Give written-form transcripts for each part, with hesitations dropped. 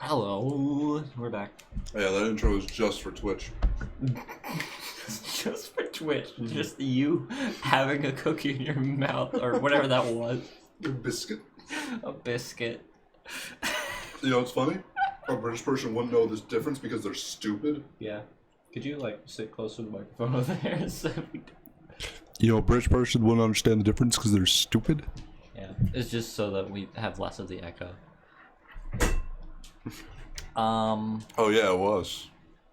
Hello, we're back. Yeah, that intro was just for Twitch. Just for Twitch, just you having a cookie in your mouth or whatever that was. A biscuit? A biscuit. You know what's funny? A British person wouldn't know this difference because they're stupid. Yeah. Could you like sit closer to the microphone over there? So You know, a British person wouldn't understand the difference because they're stupid. yeah, it's just so that we have less of the echo. Oh yeah, it was.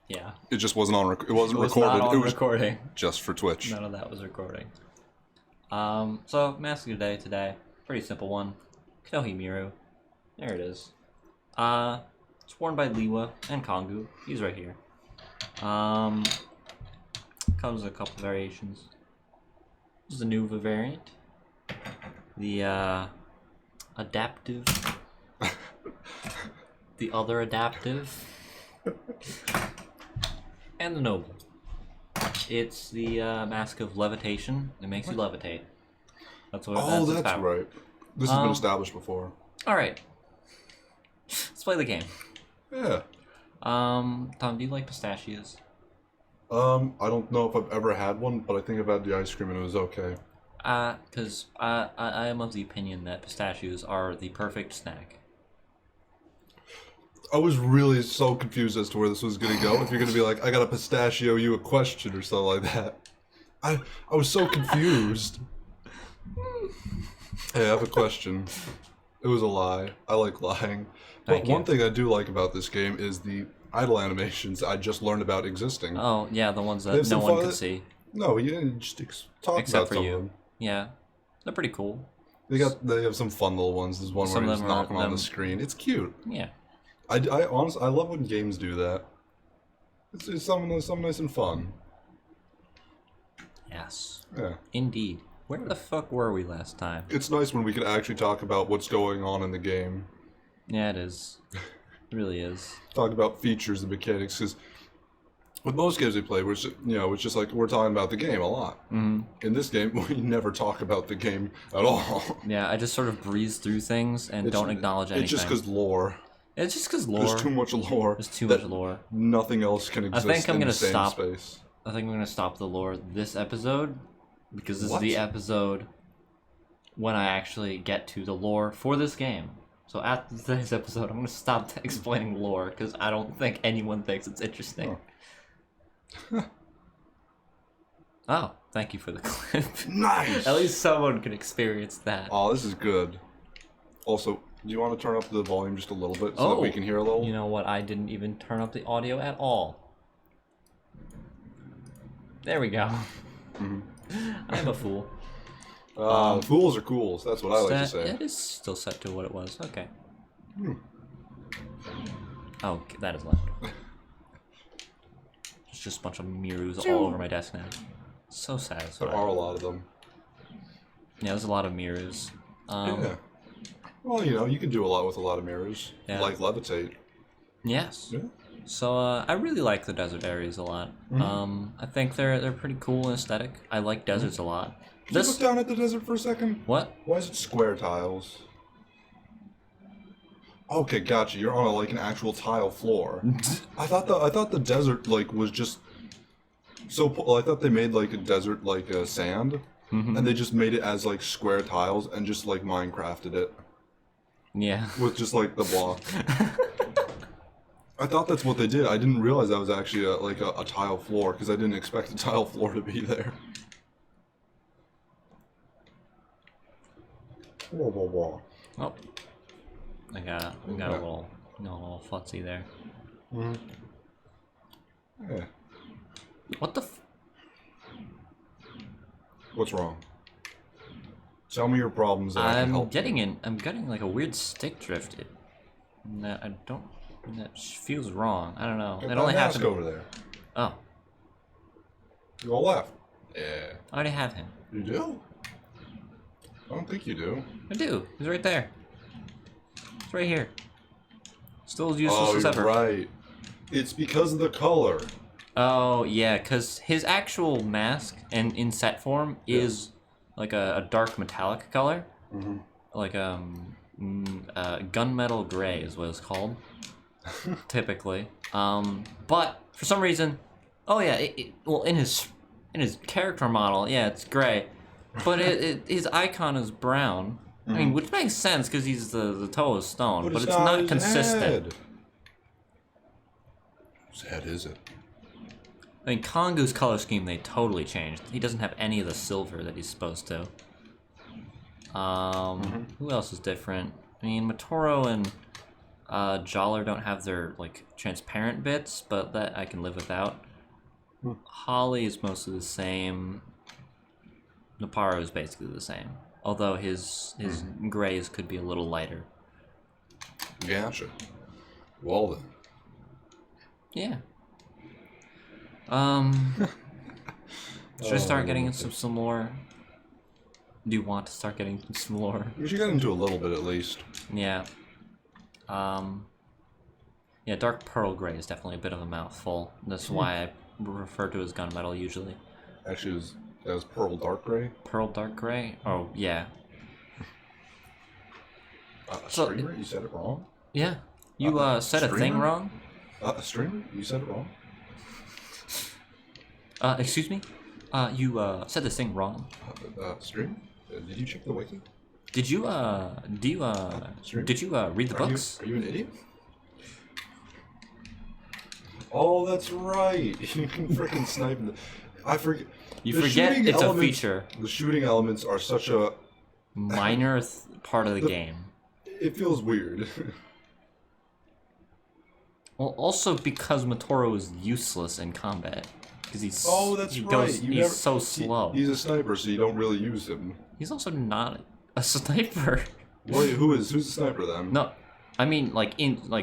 Yeah. It just wasn't on. It wasn't It was recorded. not on it was recording. just for Twitch. None of that was recording. So mask of the day today, pretty simple one. Kanohi Miru. There it is. It's worn by Liwa and Kongu. He's right here. Comes with a couple variations. This is the Nuva variant. The adaptive. The other adaptive. And the Noble. It's the mask of levitation. It makes you levitate. That's what. Oh, that's that's right. This has been established before. All right. Let's play the game. Yeah. Tom, do you like pistachios? I don't know if I've ever had one, but I think I've had the ice cream and it was okay. Because I am of the opinion that pistachios are the perfect snack. I was really so confused as to where this was gonna go. If you're gonna be like, I gotta pistachio you a question or something like that. I was so confused. Hey, I have a question. It was a lie. I like lying. But one thing I do like about this game is the idle animations I just learned about existing. Oh, yeah, the ones that no one could see. No, you didn't just talk Except about for some you. of them. Yeah. They're pretty cool. They have some fun little ones. There's one Some where of he's them are knocking on the screen. It's cute. Yeah. I honestly, I love when games do that. It's something nice and fun. Yes. Yeah. Indeed. Where the fuck were we last time? It's nice when we can actually talk about what's going on in the game. Yeah, it is. It really is. Talk about features and mechanics, because with most games we play, it's just like we're talking about the game a lot. Mm-hmm. In this game, we never talk about the game at all. Yeah, I just sort of breeze through things and don't acknowledge anything. It's just because lore. It's just because lore. There's too much lore. There's too much lore. Nothing else can exist in the same space. I think I'm gonna stop the lore this episode because this is the episode when I actually get to the lore for this game. So after today's episode, I'm gonna stop explaining lore because I don't think anyone thinks it's interesting. Oh. Oh, thank you for the clip. Nice. At least someone can experience that. Oh, this is good. Also, do you want to turn up the volume just a little bit so that we can hear a little? You know what? I didn't even turn up the audio at all. There we go. Mm-hmm. I'm a fool. Fools are cools. That's what I like to say. It is still set to what it was. Okay. Hmm. Oh, that is loud. There's just a bunch of Mirus all over my desk now. So satisfying. There are a lot of them. Yeah, there's a lot of Mirus. Yeah. Well, you know, you can do a lot with a lot of mirrors. Yeah. Like levitate. Yes. Yeah. So I really like the desert areas a lot. Mm-hmm. I think they're pretty cool and aesthetic. I like deserts a lot. Can you look down at the desert for a second? What? Why is it square tiles? Okay, gotcha. You're on an actual tile floor. I thought the desert was just so. I thought they made a desert sand, and they just made it as square tiles and just Minecrafted it. Yeah. With just the block. I thought that's what they did. I didn't realize that was actually a tile floor because I didn't expect a tile floor to be there. Whoa, whoa, whoa. Oh. I got a little futzy there. Mm-hmm. Yeah. What the What's wrong? Tell me your problems. That I can help you. I'm getting a weird stick drifted. That feels wrong. I don't know. It only happens over there. Oh. Go left. Yeah. I already have him. You do? I don't think you do. I do. He's right there. It's right here. Still as useless as ever. Right. It's because of the color. Oh yeah, because his actual mask and in set form is a dark metallic color, Mm-hmm. like gunmetal gray is what it's called. typically. But for some reason, oh yeah, well in his character model, yeah, it's gray, but his icon is brown. I mean, which makes sense because he's the toe of stone, but it's not consistent. Head. Whose head is it? I mean, Kongu's color scheme they totally changed. He doesn't have any of the silver that he's supposed to. Who else is different? I mean, Motoro and Joller don't have their like transparent bits, but that I can live without. Holly is mostly the same. Naparo is basically the same, although his grays could be a little lighter. Gotcha. Well then. Yeah. Should I start getting into some lore? Do you want to start getting into some lore? We should get into a little bit at least. Yeah. Yeah, Dark Pearl Gray is definitely a bit of a mouthful. That's why I refer to it as gunmetal usually. Actually, that was Pearl Dark Gray? Pearl Dark Gray? Oh, yeah. Streamer? You said it wrong? Yeah. You said streamer? A thing wrong? Streamer? You said it wrong? Excuse me? You said this thing wrong. Streamer? Did you check the wiki? Did you did you read the books? Are you an idiot? Oh, that's right. You can freaking snipe in the... I forget. You forget it's a feature. The shooting elements are such a... minor part of the game. It feels weird. Well, also because Motoro is useless in combat. Because he's... Oh, that's right. He's so slow. He's a sniper, so you don't really use him. He's also not a sniper. Wait, who's the sniper then? No, I mean like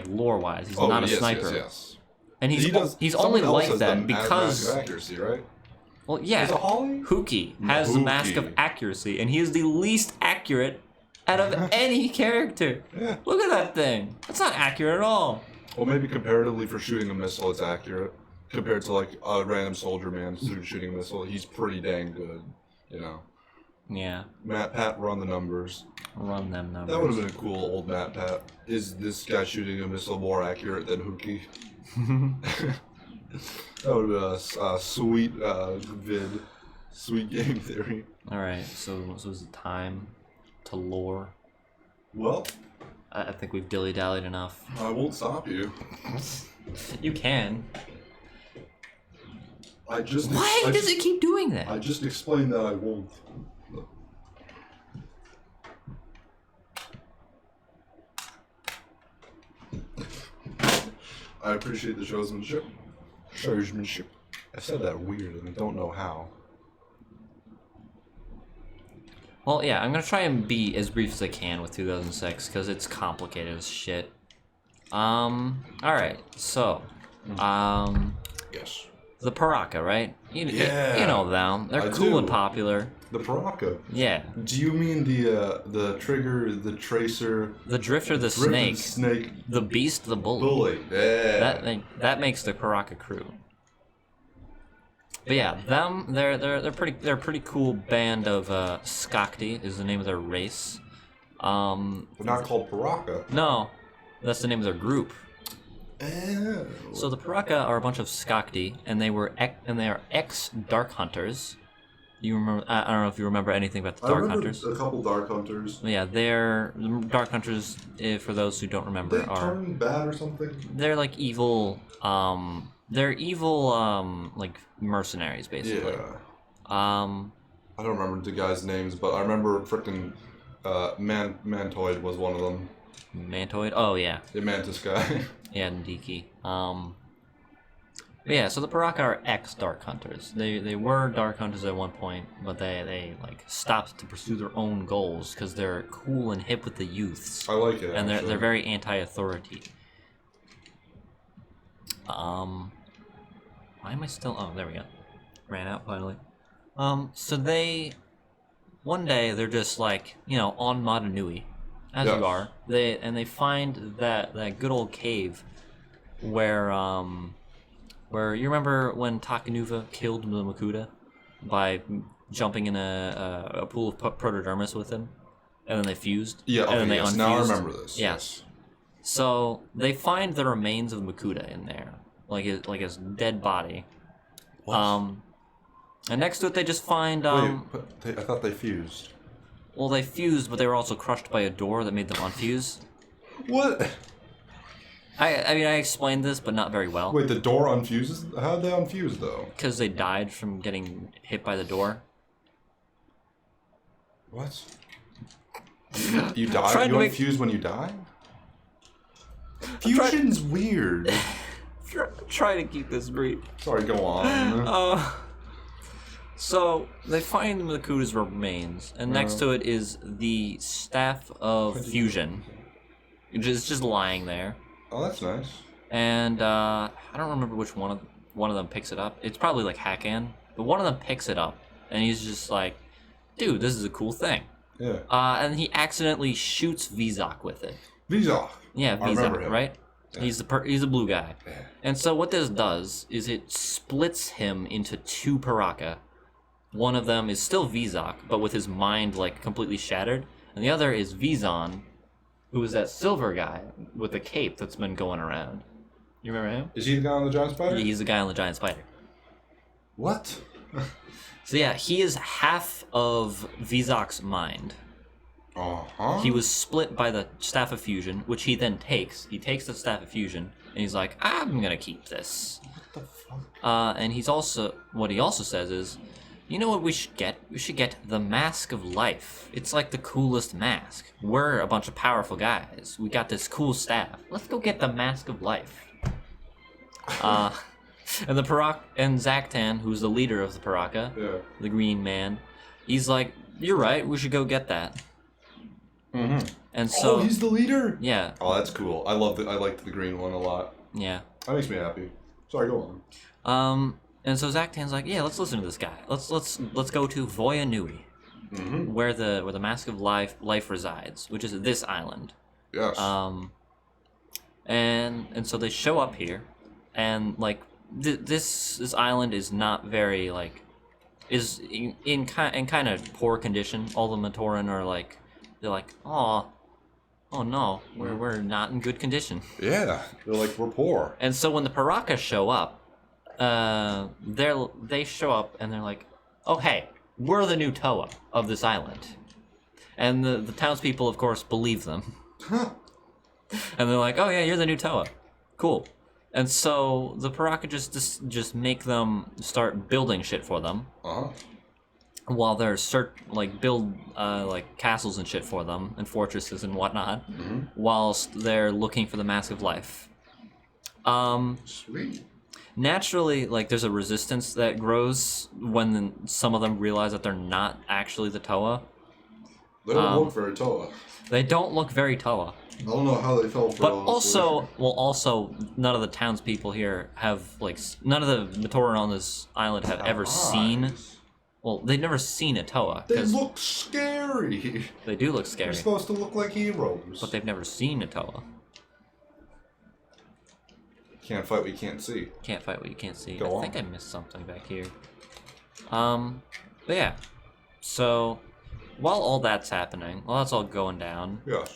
lore-wise, he's not a sniper. Yes. And he's only like that because of accuracy, right? Well, yeah. Is it Holly? Huki has the mask of accuracy, and he is the least accurate out of any character. Yeah. Look at that thing. That's not accurate at all. Well, maybe comparatively for shooting a missile, it's accurate. Compared to like a random soldier man shooting a missile, he's pretty dang good, you know. Yeah. Matt Pat, run the numbers. Run them numbers. That would have been a cool old Matt Pat. Is this guy shooting a missile more accurate than Huki? That would have been a sweet vid. Sweet game theory. Alright, so is it time to lore? Well, I think we've dilly-dallied enough. I won't stop you. You can. Why does it keep doing that? I just explained that I won't. I appreciate the showsmanship. Showsmanship. I said that weird and I don't know how. Well, yeah, I'm gonna try and be as brief as I can with 2006 because it's complicated as shit. Alright, so, Yes. the Piraka, right? You Yeah. know them. They're cool and popular. The Piraka. Yeah. Do you mean the trigger, the tracer, The Drifter, the Snake, the Beast, the Bully. Yeah. That makes the Piraka crew. But yeah, they're a pretty cool band of Skakti is the name of their race. They're not called Piraka. No, that's the name of their group. Oh. So the Piraka are a bunch of Skakti, and they are ex-Dark Hunters. You remember? I don't know if you remember anything about the Dark Hunters. A couple Dark Hunters. Yeah, they're Dark Hunters. For those who don't remember, They turn bad or something. They're like evil. They're evil. Like mercenaries, basically. Yeah. I don't remember the guys' names, but I remember frickin' Mantoid was one of them. Mantoid? Oh yeah. The Mantis guy. Yeah, Ndiki. But yeah, so the Piraka are ex-Dark Hunters. They were Dark Hunters at one point, but they like stopped to pursue their own goals because they're cool and hip with the youths. I like it. And they're very anti-authority. Why am I still? Oh, there we go. Ran out finally. So one day they're just like, on Madanui, as Yes. you are. They find that good old cave where you remember when Takanuva killed the Makuta by jumping in a pool of protodermis with him, and then they fused. Yeah, okay, and then they yes. unfused. Now I remember this. Yes. So they find the remains of Makuta in there, like his dead body. What? And next to it they just find Wait, but I thought they fused. well, they fused, but they were also crushed by a door that made them unfuse. What? I mean, I explained this, but not very well. Wait, the door unfuses? How'd they unfuse, though? Because they died from getting hit by the door. What? You die? Trying You to make- unfuse when you die? Fusion's weird. Try to keep this brief. Sorry, go on. So they find Makuta's remains, and next to it is the Staff of Fusion. It's just lying there. Oh, that's nice. And I don't remember which one of them picks it up. It's probably like Hakan, but one of them picks it up, and he's just like, "Dude, this is a cool thing." Yeah. And he accidentally shoots Vizok with it. Vizok. Yeah, I remember Vizok, him. right? Yeah. He's a blue guy. Yeah. And so what this does is it splits him into two Piraka. One of them is still Vizok, but with his mind like completely shattered, and the other is Vizon, who is that silver guy with the cape that's been going around. You remember him? Is he the guy on the giant spider? Yeah, he's the guy on the giant spider. What? So yeah, he is half of Vizok's mind. Uh-huh. He was split by the Staff of Fusion, which he then takes. He takes the Staff of Fusion, and he's like, I'm gonna keep this. What the fuck? And what he also says is, you know what we should get? We should get the Mask of Life. It's like the coolest mask. We're a bunch of powerful guys. We got this cool staff. Let's go get the Mask of Life. And the Zaktan, who's the leader of the Piraka, Yeah. the green man, he's like, you're right, we should go get that. Mm-hmm. And so, Oh, he's the leader? yeah, Oh, that's cool. I liked the green one a lot. yeah. That makes me happy. Sorry, go on. And so Zaktan's like, yeah, let's listen to this guy. Let's go to Voya Nui, where the Mask of Life resides, which is this island. Yes. And so they show up here, and like this island is not very like is in kind of poor condition. All the Matoran are like they're like, oh no, we're not in good condition. Yeah. They're like, we're poor. And so when the Piraka show up, they show up and they're like, oh hey, we're the new Toa of this island. And the townspeople, of course, believe them. And they're like, oh yeah, you're the new Toa. Cool. And so the Piraka just make them start building shit for them. Uh-huh. While they're build like castles and shit for them, and fortresses and whatnot, whilst they're looking for the Mask of Life. Sweet. Naturally, like there's a resistance that grows when some of them realize that they're not actually the Toa. They don't look very Toa. They don't look very Toa. I don't know how they felt for But also, none of the townspeople here have none of the Matoran on this island have ever seen. Well, they've never seen a Toa. They look scary. They do look scary. They're supposed to look like heroes. But they've never seen a Toa. Can't fight what you can't see. Can't fight what you can't see. Go I think on. I missed something back here. But yeah. So, while all that's happening, while that's all going down, Yes.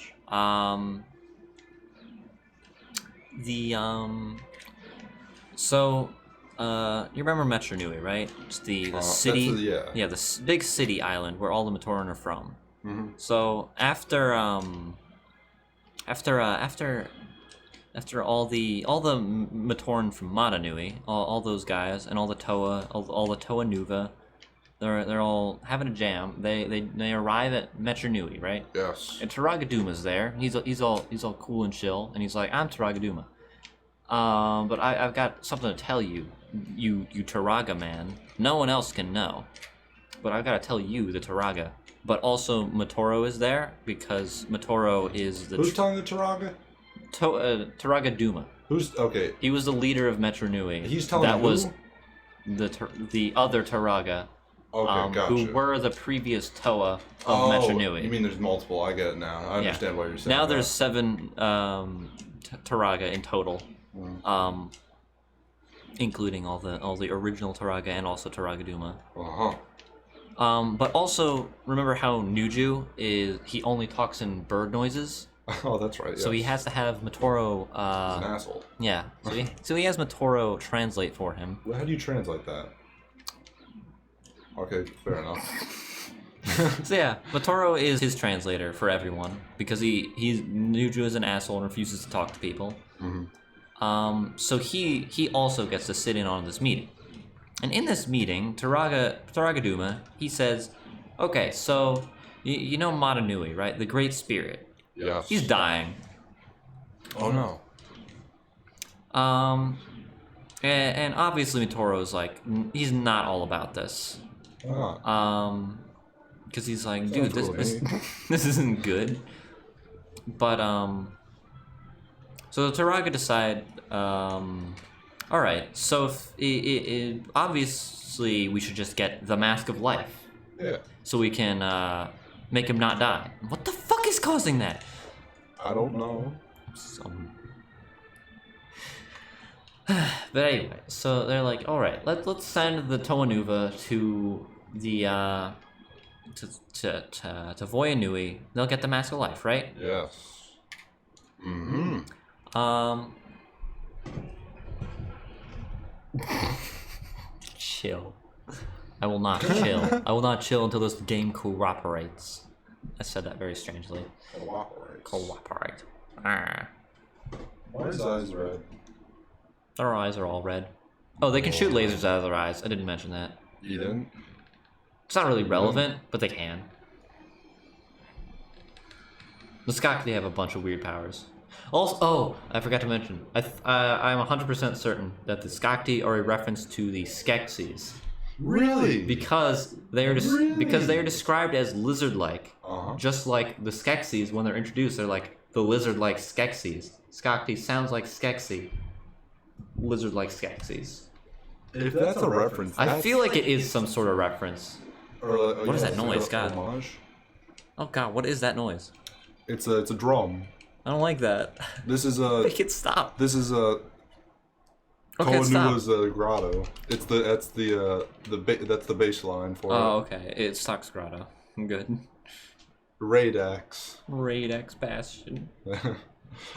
you remember Metro Nui, right? It's the city, that's big city island where all the Matoran are from. Mm-hmm. So after all the Matoran from Mata Nui, all those guys, and all the Toa, all the Toa Nuva, they're all having a jam. They arrive at Metro Nui, right? Yes. And Taragadouma's there. He's all cool and chill, and he's like, I'm Taragaduma. But I've got something to tell you, you Taraga man. No one else can know, but I've got to tell you, the Taraga. But also Matoro is there because Matoro is the Who's telling the Taraga? Taragaduma. Who's okay? He was the leader of Metro Nui. He's telling that who? was the other Taraga. Okay, gotcha. Who were the previous Toa of Metro Nui. You mean there's multiple? I get it now. I understand what you're saying. Now there's 7 Taraga in total, including all the original Taraga and also Taragaduma. Uh-huh. But also remember how Nuju he only talks in bird noises. Oh, that's right. So he yes. has to have Motoro. He's an asshole. Yeah. So he has Motoro translate for him. Well, how do you translate that? Okay, fair enough. So yeah, Motoro is his translator for everyone because he's Nuju is an asshole and refuses to talk to people. So he also gets to sit in on this meeting. And in this meeting, Taragaduma, he says, okay, so you know Madanui, right? The Great Spirit. Yes. He's dying. Oh no. And obviously Motoro's like, he's not all about this. Because he's like, dude, this this isn't good. But so Taraga decide, all right, so if obviously we should just get the Mask of Life. Yeah. So we can make him not die. What the fuck is causing that? I don't know. But anyway, so they're like, all right, let's send the Toanuva to the to Voyanui. They'll get the Mask of Life, right? Yes. Chill. I will not chill. I will not chill until this game cooperates. I said that very strangely. Cooperate. Why are his eyes red? Their eyes are all red. Oh, they can shoot lasers out of their eyes. I didn't mention that. You didn't? It's not really relevant, but they can. The Skakti have a bunch of weird powers. Also, oh, I forgot to mention. I'm 100% certain that the Skakti are a reference to the Skeksis. Really? Because they are described as lizard-like, just like the Skeksis. When they're introduced, they're like the lizard-like Skeksis. Skakti sounds like Skeksi. Lizard-like Skeksis. If that's a reference, I feel like it is some sort of reference. What is that noise, God? Oh God, what is that noise? It's a drum. I don't like that. This is a. Make it stop. This is a. Okay, Koanua's grotto. That's the bass line for it. Oh, okay. It sucks, grotto. I'm good. Raidex. Raidex Bastion.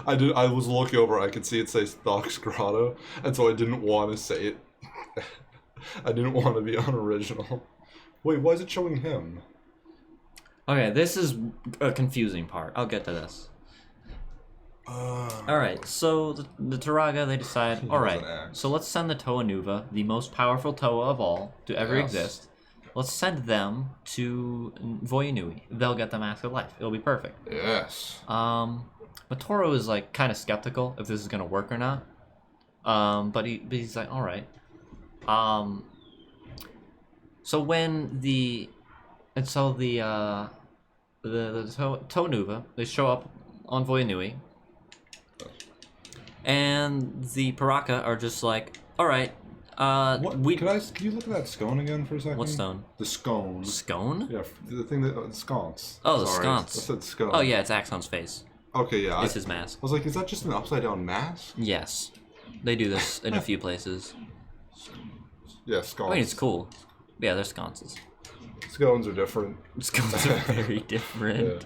I was looking over. I could see it say Stocks Grotto, and so I didn't want to say it. I didn't want to be unoriginal. Wait, why is it showing him? Okay, this is a confusing part. I'll get to this. Alright, so the Taraga, they decide, alright, so let's send the Toanuva, the most powerful Toa of all to ever exist. Let's send them to Voyanui. They'll get the Mask of Life. It'll be perfect. Yes. Motoro is like kind of skeptical if this is gonna work or not. But he's like, alright. So when the Toanuva, they show up on Voyanui, and the Piraka are just like, all right, What? Can you look at that scone again for a second? What stone? The scone. Scone? Yeah, the thing that the sconce. Oh, the Sorry, sconce. I said scone. Oh yeah, it's Axon's face. Okay, yeah. It's his mask. I was like, is that just an upside down mask? Yes, they do this in a few places. Yeah, sconce. I mean, it's cool. Yeah, they're sconces. Scones are different. Scones are very different.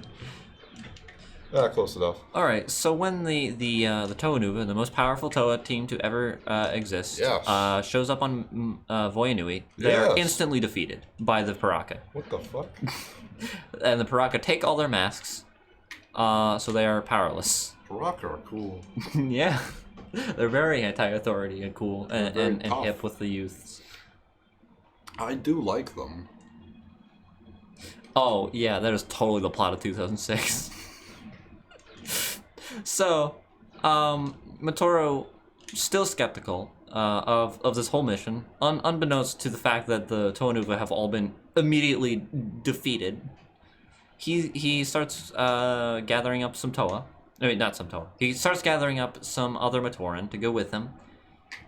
Yeah, close enough. All right, so when the Toanuva, the most powerful Toa team to ever exist, shows up on Voyanui, they're instantly defeated by the Piraka. What the fuck? And the Piraka take all their masks, so they are powerless. Piraka are cool. Yeah, they're very anti-authority and cool and hip with the youths. I do like them. Oh yeah, that is totally the plot of 2006. So, Motoro still skeptical of this whole mission, unbeknownst to the fact that the Toanuva have all been immediately defeated. He starts gathering up some Toa. I mean, not some Toa. He starts gathering up some other Matoran to go with him.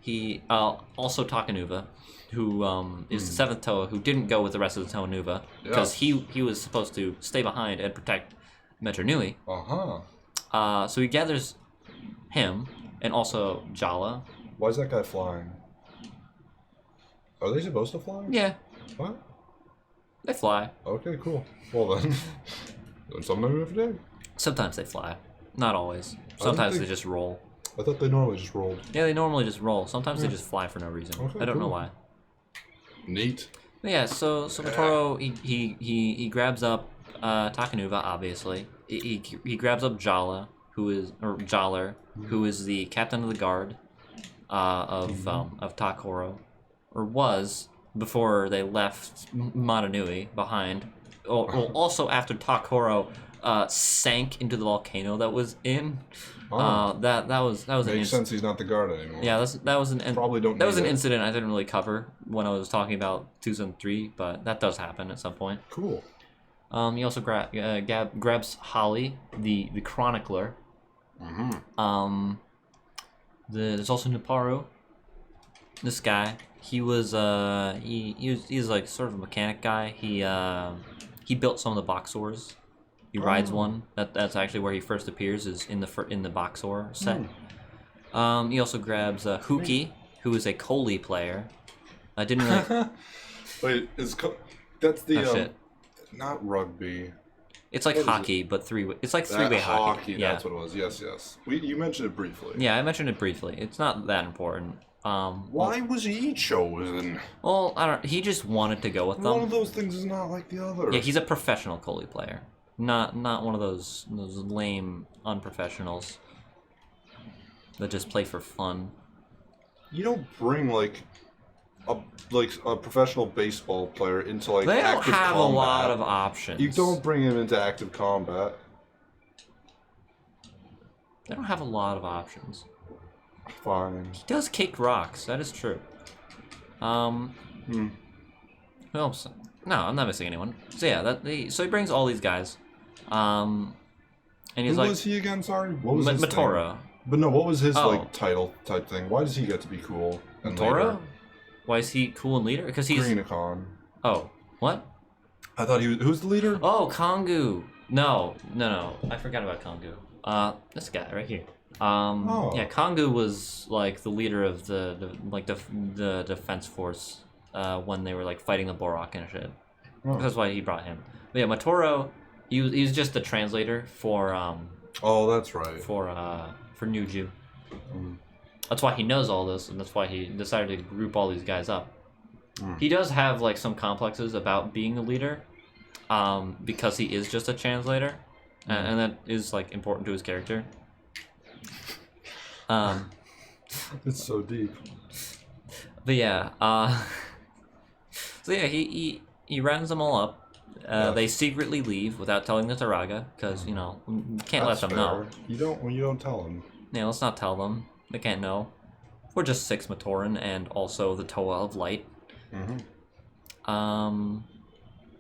He also Takanuva, who is the seventh Toa, who didn't go with the rest of the Toanuva because he was supposed to stay behind and protect Metronui. So he gathers him and also Jala. Why is that guy flying? Are they supposed to fly? Yeah. What? They fly. Okay, cool. Well then, doing something every day. Sometimes they fly. Not always. Sometimes they think- just roll. I thought they normally just rolled. Yeah, they normally just roll. Sometimes they just fly for no reason. Okay, I don't know cool. why. Neat. But yeah, so Motoro he grabs up Takanuva, obviously. He grabs up Jala, Jaller, who is the captain of the guard of Takoro, or was before they left Madanui behind. Also after Takoro sank into the volcano that was in. That was an Makes incident. sense he's not the guard anymore. Yeah, that was an Probably don't that was need an it. incident I didn't really cover when I was talking about 2003, but that does happen at some point. Cool. He also grabs Holly, the chronicler. Mm-hmm. There's also Nuparu. This guy, he's like sort of a mechanic guy. He built some of the Boxors. He rides one. That's actually where he first appears, is in the Boxor set. He also grabs Huki, who is a Koli player. I didn't really. Wait, that's the shit. not rugby. It's like What is hockey, but three-way. It's like That three-way hockey. Yeah. That's what it was. Yes. You mentioned it briefly. Yeah, I mentioned it briefly. It's not that important. Why was he chosen? Well, I don't. He just wanted to go with them. One of those things is not like the other. Yeah, he's a professional Koli player, not one of those lame unprofessionals that just play for fun. You don't bring like a professional baseball player into like They don't active have combat. a lot of options. You don't bring him into active combat. They don't have a lot of options. Fine. He does kick rocks. That is true. Who else? No, I'm not missing anyone. So yeah, so he brings all these guys. And he's Who like, was he again? Sorry, what was his thing? Matoro. But no, what was his Oh. like title type thing? Why does he get to be cool? And Matoro? Why is he cool and leader? Because he's. Greenicon. Oh, what? I thought he was. Who's the leader? Oh, Kongu. No. I forgot about Kongu. This guy right here. Yeah, Kongu was like the leader of the defense force when they were like fighting the Borok and shit. Oh. That's why he brought him. But yeah, Matoro, he was just the translator for Oh, that's right. for Nuju. That's why he knows all this, and that's why he decided to group all these guys up. He does have like some complexes about being a leader, because he is just a translator, and that is like important to his character. It's so deep. But yeah, so yeah, he rounds them all up. They secretly leave without telling the Taraga, because you can't let them know. You don't tell him. Yeah, let's not tell them. They can't know. We're just 6 Matoran and also the Toa of Light.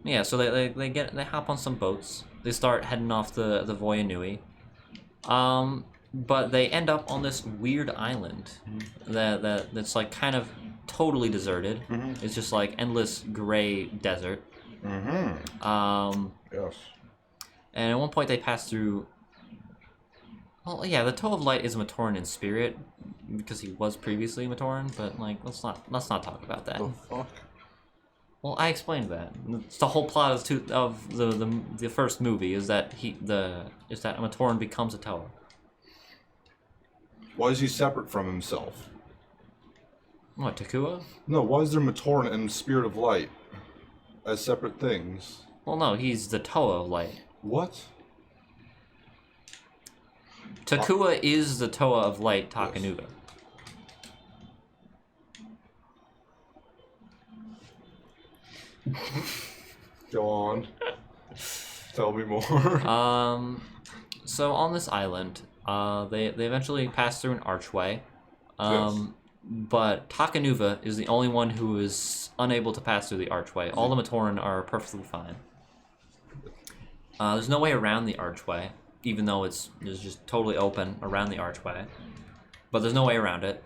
Yeah, so they hop on some boats. They start heading off the Voyanui. But they end up on this weird island that's like kind of totally deserted. It's just like endless gray desert. Yes. And at one point they pass through. Well, yeah, the Toe of Light is Matoran in spirit because he was previously Matoran, but like let's not talk about that. The fuck? Well, I explained that. It's the whole plot of the first movie is that a Matoran becomes a Toa. Why is he separate from himself? What, Takua? No, why is there Matoran and Spirit of Light as separate things? Well, no, he's the Toa of Light. What? Takua is the Toa of Light Takanuva. Go on. Tell me more. So on this island, they eventually pass through an archway. Yes. But Takanuva is the only one who is unable to pass through the archway. All the Matoran are perfectly fine. There's no way around the archway, even though it's just totally open around the archway. But there's no way around it.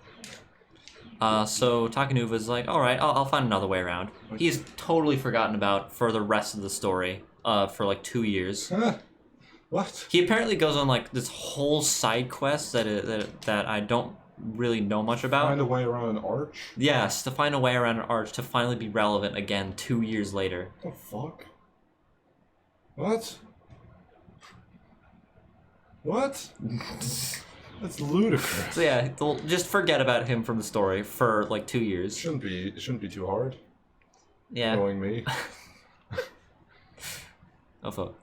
So Takanuva's like, all right, I'll find another way around. He's totally forgotten about for the rest of the story for like 2 years. What? He apparently goes on like this whole side quest that I don't really know much about. Find a way around an arch? Yes, to find a way around an arch to finally be relevant again 2 years later. What the fuck? What? What? That's ludicrous. So yeah, just forget about him from the story for like 2 years. It shouldn't be too hard. Yeah. Knowing me. Oh fuck.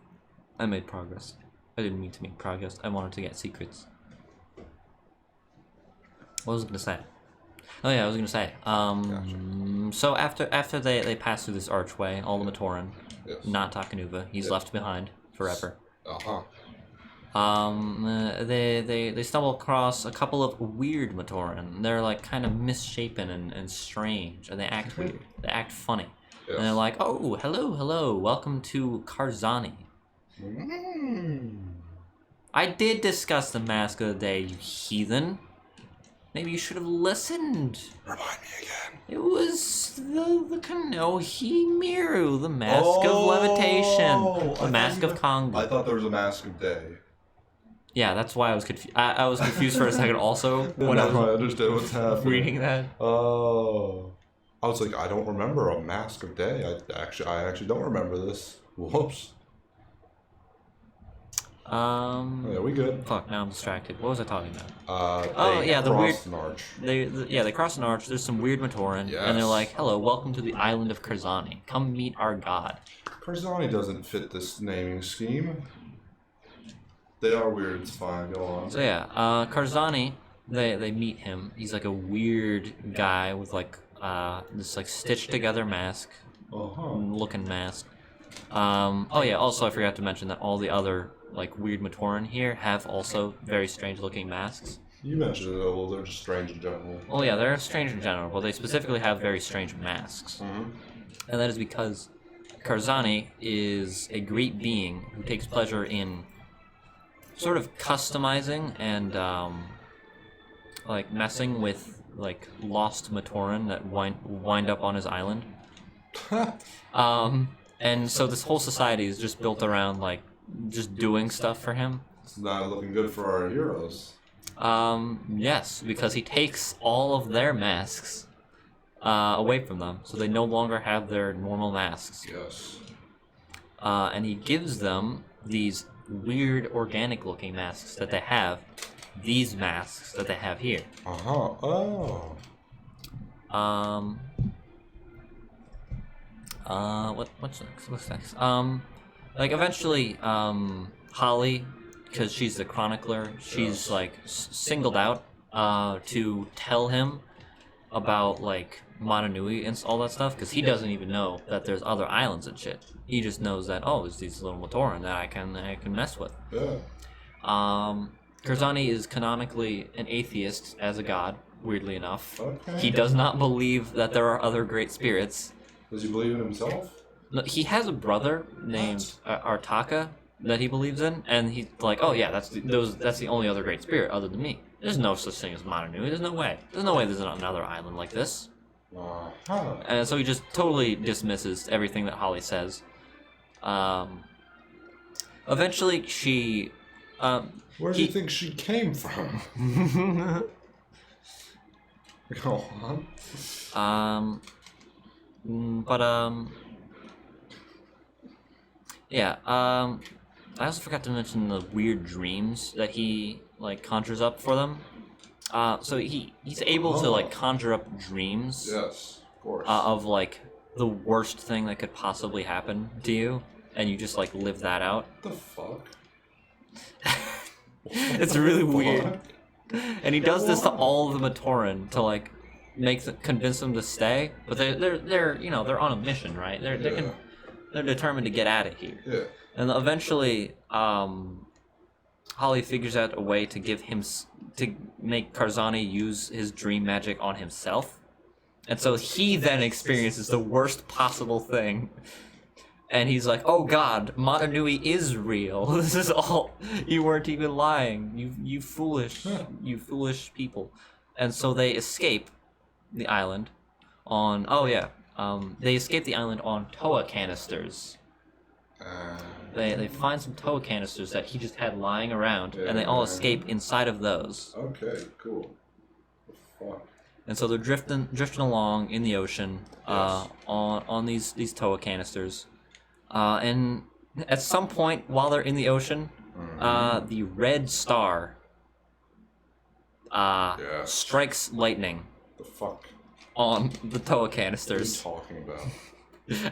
I made progress. I didn't mean to make progress. I wanted to get secrets. What was I gonna say? Oh yeah, I was gonna say. Gotcha. So after they pass through this archway, all the Matoran, Yes. not Takanuva, he's left behind forever. Uh-huh. They stumble across a couple of weird Matoran. They're like kind of misshapen and strange, and they act weird. They act funny. Yes. And they're like, oh, hello, welcome to Karzani. I did discuss the mask of the day, you heathen. Maybe you should have listened. Remind me again. It was the Kanohi Miru, the mask of levitation, the mask of Kongu. I thought there was a mask of day. Yeah, that's why I was confused. I was confused for a second also when I I was understood what's happening. reading that. Oh. I was like, I don't remember a mask of day. I actually don't remember this. Whoops. Yeah, we good. Fuck, now I'm distracted. What was I talking about? The weird. an arch. They cross an arch. There's some weird Matoran, and they're Yes. like, "Hello, welcome to the island of Karzani. Come meet our god." Karzani doesn't fit this naming scheme. They are weird. It's fine. Go on. So yeah, Karzani, they meet him. He's like a weird guy with like this like stitched together mask, looking mask. Oh yeah, also I forgot to mention that all the other like weird Matoran here have also very strange looking masks. You mentioned it, well, they're just strange in general. Oh yeah, they're strange in general, but they specifically have very strange masks. And that is because Karzani is a great being who takes pleasure in sort of customizing and like messing with like lost Matoran that wind up on his island. And so this whole society is just built around like just doing stuff for him. It's not looking good for our heroes. Yes, because he takes all of their masks away from them, so they no longer have their normal masks. Yes. And he gives them these weird organic-looking masks that they have. These masks that they have here. Oh. What's next? What's next? Like eventually, Holly, because she's the chronicler, she's like singled out to tell him about like Motunui and all that stuff, because he doesn't even know that there's other islands and shit. He just knows that there's these little Matoran that I can mess with. Yeah. Karzani is canonically an atheist as a god, weirdly enough. Okay. He does not believe that there are other great spirits. Does he believe in himself? No, he has a brother named Artaka that he believes in, and he's like, oh yeah, that's the only other great spirit other than me. There's no such thing as Motunui. There's no way. There's no way there's another island like this. And so he just totally dismisses everything that Holly says. Eventually, she. Where do you think she came from? Go on. Yeah, I also forgot to mention the weird dreams that he like conjures up for them. So he's able to like conjure up dreams. Yes, of course. Of like the worst thing that could possibly happen to you, and you just like live that out. What the fuck? It's really weird. And he does this to all of the Matoran to like convince them to stay, but they're on a mission, right? They're determined to get out of here. Yeah. And eventually, Holly figures out a way to to make Karzani use his dream magic on himself, and so he then experiences the worst possible thing. And he's like, "Oh God, Motunui is real. This is all. You weren't even lying. You foolish people." And so they escape the island on. Oh yeah. They escape the island on Toa canisters. They find some Toa canisters that he just had lying around, and they all escape inside of those. Okay, cool. Fuck. And so they're drifting along in the ocean, Yes. on these Toa canisters. And at some point while they're in the ocean, The red star strikes lightning The fuck? on the Toa What are you canisters, talking about?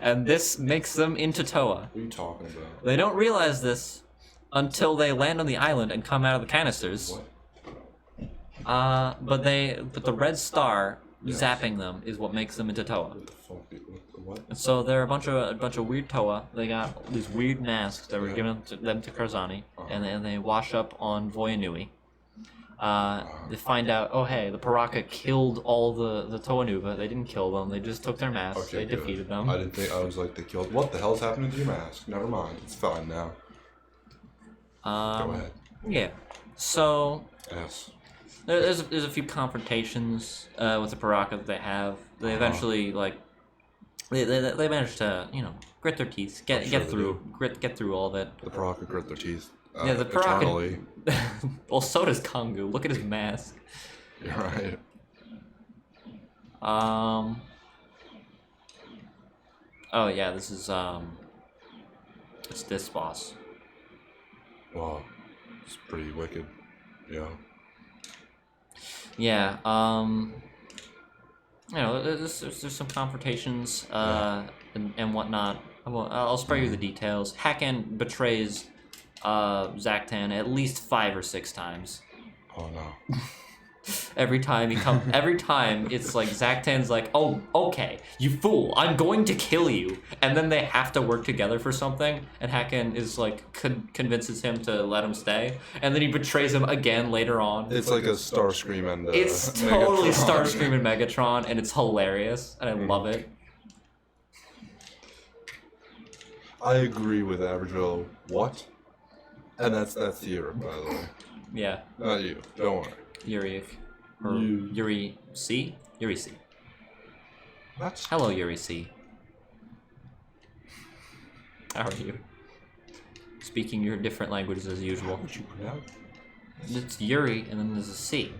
and this makes them into Toa. What are you talking about? They don't realize this until they land on the island and come out of the canisters. What? But the red star Yes. zapping them is what makes them into Toa. What the fuck? What? And so they're a bunch of weird Toa. They got these weird masks that were Yeah. given to them to Karzani, and they wash up on Voyanui. They find out, oh hey, the Piraka killed all the Toa Nuva. They didn't kill them. They just took their masks. Okay, They good. defeated them. I didn't think. I was like, they killed. What the hell's happening to your mask? Never mind. It's fine now. Go ahead. Yeah. So Yes. there's a few confrontations with the Piraka that they have. They eventually they manage to grit their teeth, I'm sure get they through get through all of it. The Piraka grit their teeth. Yeah, the Piraka. Eternally. Well, so does Kongu. Look at his mask. You're right. Oh yeah, this is it's this boss. Wow. It's pretty wicked. Yeah. Yeah. There's some confrontations and whatnot. I'll spare you the details. Hakan betrays Zaktan at least 5 or 6 times. Oh no. Every time it's like Zaktan's like, oh, okay, you fool, I'm going to kill you, and then they have to work together for something, and Hakan is like convinces him to let him stay, and then he betrays him again later on. It's like a Starscream and It's totally Megatron. Starscream and Megatron, and it's hilarious, and I love it. I agree with Average Joe. What? And that's Europe, by the way. Yeah, Not you. Don't worry. Yuri, or You. Yuri C. Yuri C. What? Hello, Yuri C. How are you? Speaking your different languages as usual. What you pronounce? It's Yuri, and then there's a C.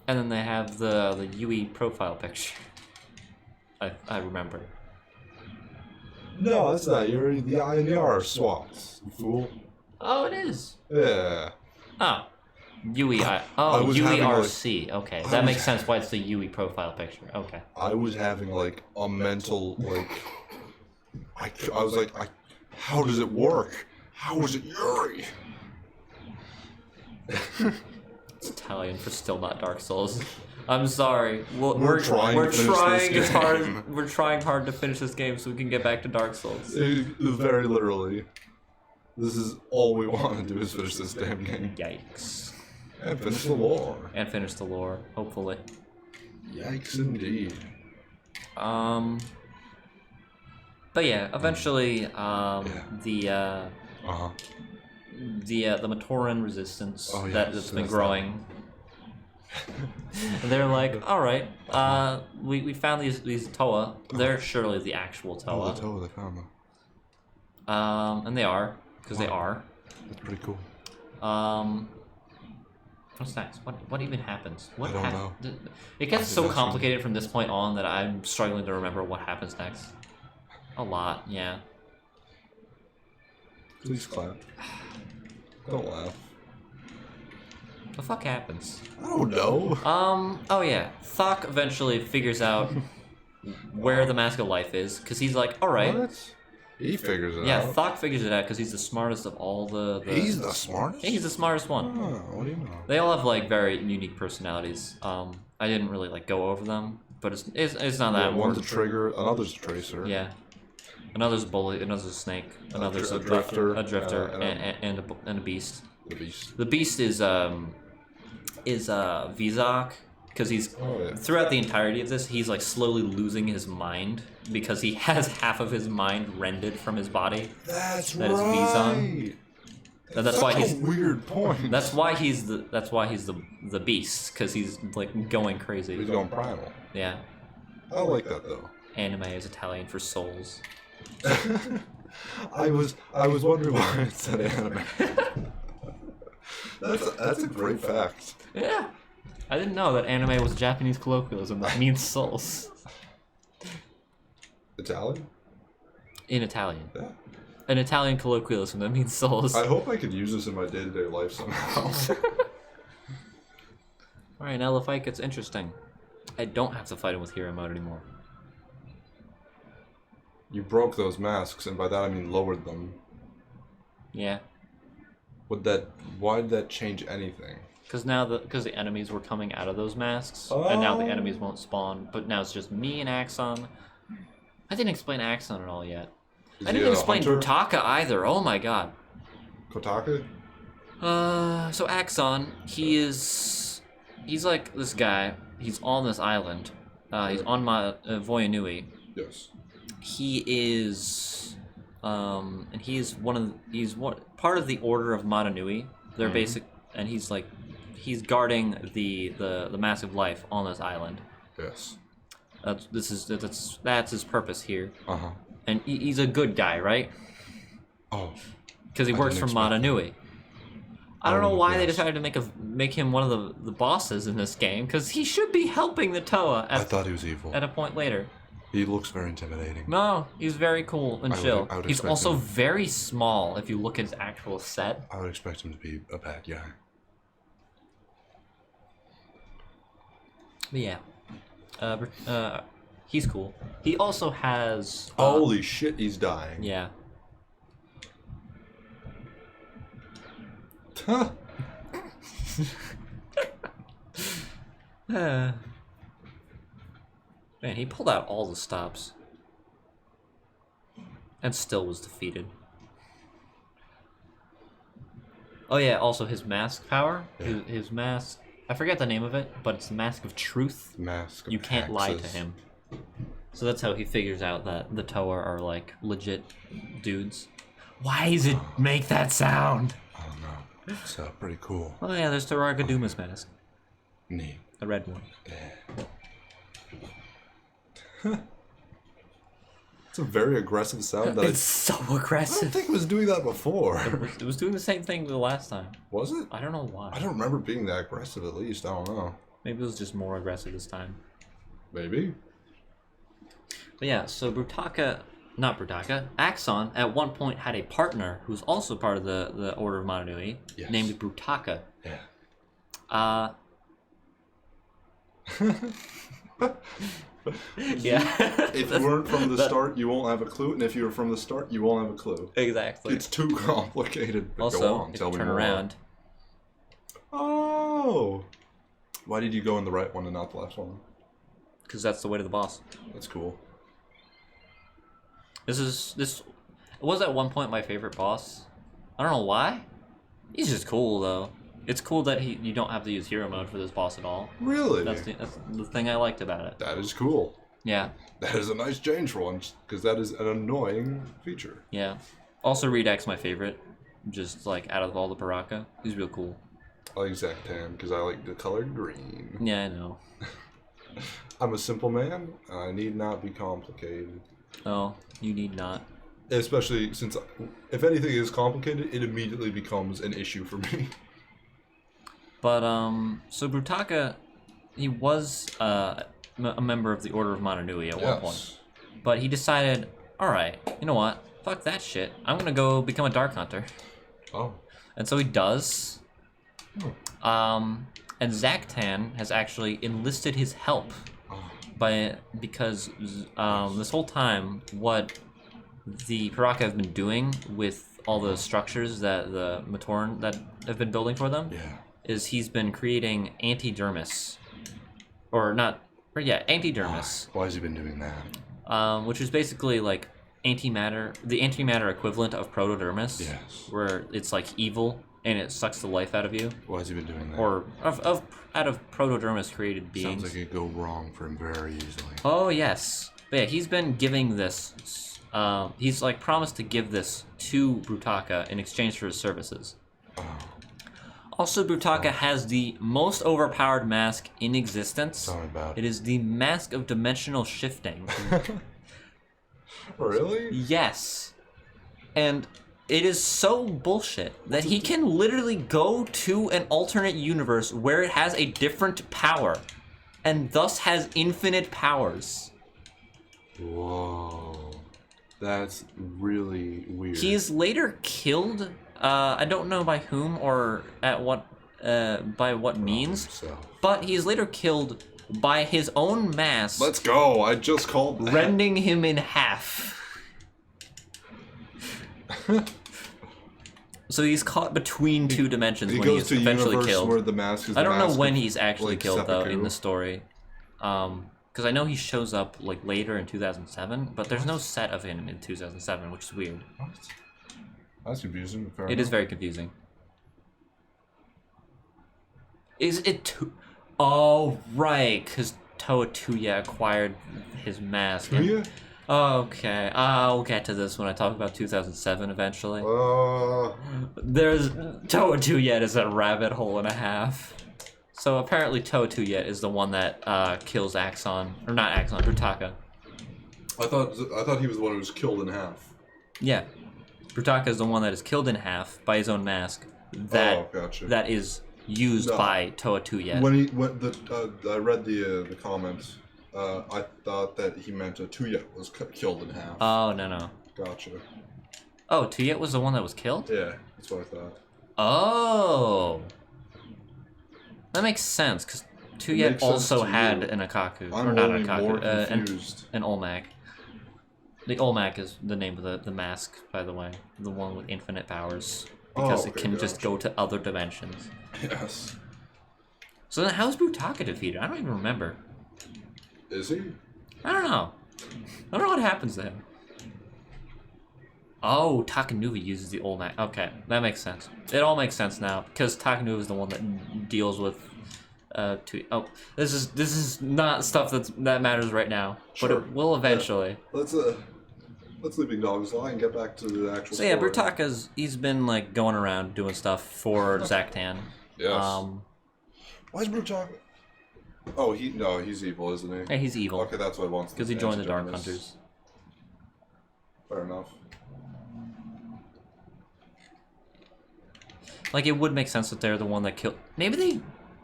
And then they have the Yui profile picture. I remember. No, that's not Yuri. The I and the R are swapped. You fool. Oh, it is. Yeah. Oh. Yui, I was having, UERC. Okay, I that was- makes sense why it's the Yui profile picture. Okay. I was having like a mental I was like, how does it work? How is it Yuri? It's Italian for still not Dark Souls. I'm sorry. We're trying to finish this game. We're trying hard to finish this game so we can get back to Dark Souls. Very literally. This is all we want to do is finish this damn game. Yikes. And finish the lore. And finish the lore, hopefully. Yikes indeed. But yeah, eventually, the Uh-huh. Matoran resistance Oh, yeah, that's so been that's growing. They're like, all right, we found these Toa. They're surely the actual Oh, Toa. the toe, they found them. And they are, because they are. That's pretty cool. What's next? What even happens? What I don't know. It gets I so think that's complicated from this point on that I'm struggling to remember what happens next. A lot, yeah. Please clap. Don't laugh. The fuck happens? I don't know. Oh yeah. Thok eventually figures out where the Mask of Life is, because he's like, alright. What? He figures it Yeah, out. Thok figures it out because he's the smartest of all the... He's the smartest? Yeah, he's the smartest one. Oh, what do you know? They all have like very unique personalities. I didn't really like go over them, but it's not that One's a important. trigger, another's a tracer. Yeah. Another's a bully, another's a snake, another's a drifter, a drifter, and and a beast. The beast. The beast is Vizak, because he's Oh, yeah. throughout the entirety of this, he's like slowly losing his mind because he has half of his mind rended from his body. That's That is right. Vizon. And that's why Such he's a weird point. that's why he's the beast, because he's like going crazy. He's going primal. Yeah. I like that though. Anime is Italian for souls. I was wondering why it said anime. That's a great fact. Yeah. I didn't know that anime was a Japanese colloquialism that means souls. Italian? In Italian. Yeah. An Italian colloquialism that means souls. I hope I could use this in my day-to-day life somehow. Alright, now the fight gets interesting. I don't have to fight him with hero mode anymore. You broke those masks, and by that I mean lowered them. Yeah. Why did that change anything? Because now the enemies were coming out of those masks, and now the enemies won't spawn, but now it's just me and Axon. I didn't explain Axon at all yet. I didn't explain Brutaka either, oh my god. Kotaka? So Axon, he's like this guy, he's on this island. He's on Voyanui. Yes. He is, and he's part of the Order of Madanui. They're basic, and he's guarding the Mask of Life on this island. Yes. That's his purpose here. Uh-huh. And he's a good guy, right? Oh. Because he works for Madanui. I don't know why they decided to make him one of the bosses in this game, because he should be helping the Toa. I thought he was evil. At a point later. He looks very intimidating. No, he's very cool and chill. I would he's expect also him. very small if you look at his actual set. I would expect him to be a bad guy. But yeah. He's cool. He also has... Holy shit, he's dying. Yeah. Huh. Man, he pulled out all the stops. And still was defeated. Oh yeah, also his mask power. Yeah. His mask... I forget the name of it, but it's the Mask of Truth. Mask of You can't lie to Axis. him. So that's how he figures out that the Toa are like legit dudes. Why does it make that sound? I don't know. It's pretty cool. Oh yeah, there's Piraka Duma's mask. Neat. The red one. Yeah. It's a very aggressive sound. That It's so I don't aggressive. think it was doing that before. It was doing the same thing the last time. Was it? I don't know why. I don't remember being that aggressive, at least. I don't know. Maybe it was just more aggressive this time. Maybe. But yeah, so not Brutaka, Axon at one point had a partner who's also part of the Order of Madanui, Yes. named Brutaka. Yeah. Yeah. If you weren't from the start, you won't have a clue, and if you were from the start, you won't have a clue. Exactly. It's too complicated. But Also, go on, if tell you me turn more. around, Oh. Why did you go in the right one and not the left one? because that's the way to the boss. That's cool. This was at one point my favorite boss. I don't know why. He's just cool though. It's cool that you don't have to use hero mode for this boss at all. Really? That's the thing I liked about it. That is cool. Yeah. That is a nice change for once, because that is an annoying feature. Yeah. Also, Redak's my favorite. Just like out of all the Piraka, he's real cool. I like Zaktan because I like the color green. Yeah, I know. I'm a simple man. I need not be complicated. Oh, you need not. Especially since, if anything is complicated, it immediately becomes an issue for me. But so Brutaka, he was a member of the Order of Madanui at one point. But he decided, all right, you know what? Fuck that shit. I'm gonna go become a Dark Hunter. Oh. And so he does. And Zaktan has actually enlisted his help because this whole time what the Piraka have been doing with all the structures that the Matorn that have been building for them is he's been creating antidermis. Antidermis. Why has he been doing that? Which is basically like antimatter, the antimatter equivalent of protodermis. Yes. Where it's like evil and it sucks the life out of you. Why has he been doing that? Or out of protodermis created beings. Sounds like it could go wrong for him very easily. Oh yes. But yeah, he's been giving this he's like promised to give this to Brutaka in exchange for his services. Also, Brutaka has the most overpowered mask in existence. Tell me about It is the Mask of Dimensional Shifting. Really? Yes. And it is so bullshit that he can literally go to an alternate universe where it has a different power and thus has infinite powers. Whoa. That's really weird. He's later killed. I don't know by whom or at what, by what means, himself. but he's later killed by his own mask. Let's go. I just called that. Rending him in half. So he's caught between two dimensions when he's eventually killed. Where the mask is I don't know mask when of, he's actually like, killed though in seppuku. the story, because I know he shows up like later in 2007, but there's no set of him in 2007, which is weird. What? That's confusing. It is very confusing. Is it Oh right, because Toa Tuya acquired his mask. Tuya? Okay, I'll get to this when I talk about 2007 eventually. There's Toa Tuya is a rabbit hole and a half. So apparently Toa Tuya is the one that kills Axon, or not Axon, Brutaka. I thought he was the one who was killed in half. Yeah, Brutaka is the one that is killed in half by his own mask. Gotcha. That is used by Toa Tuya. I read the comments. I thought that he meant Tuya was killed in half. Oh no. Gotcha. Oh, Tuya was the one that was killed? Yeah, that's what I thought. Oh. That makes sense, because Tuya also had an Akaku. I'm or not only an Akaku, more confused. an Olmec. The Olmec is the name of the mask, by the way. The one with infinite powers. Because it can just go to other dimensions. Yes. So then how's Brutaka defeated? I don't even remember. Is he? I don't know. I don't know what happens to him. Oh, Takanuva uses the Olmec. Okay, that makes sense. It all makes sense now, because Takanuva is the one that deals with this is not stuff that matters right now, but Sure. it will eventually. Yeah. Let's leave Dog's Lie and get back to the actual So yeah, story. he's been like going around doing stuff for Zaktan. Yes. Why is Brutaka? Oh, he's evil, isn't he? Yeah, he's evil. Okay, that's what I want. Because he joined the Dark Hunters. Fair enough. Like, it would make sense that they're the one that killed... Maybe they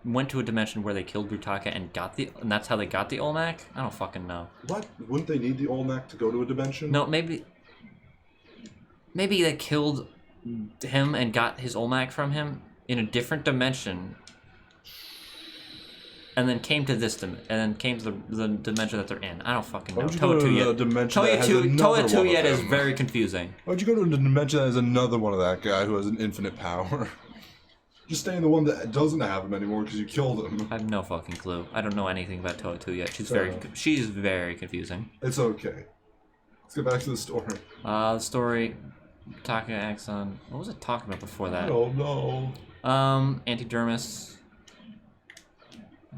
went to a dimension where they killed Brutaka and that's how they got the Olmec? I don't fucking know. What? Wouldn't they need the Olmec to go to a dimension? No, maybe they killed him and got his Olmec from him in a different dimension, and then came to this and then came to the dimension that they're in. I don't fucking know. Toa Tuya is very confusing. Why'd you go to a dimension that has another one of that guy who has an infinite power? Just stay in the one that doesn't have him anymore because you killed him. I have no fucking clue. I don't know anything about Toa Tuya. She's very confusing. It's okay. Let's get back to the story. The story, Taka Axon. What was it talking about before that? I don't know. Antidermis.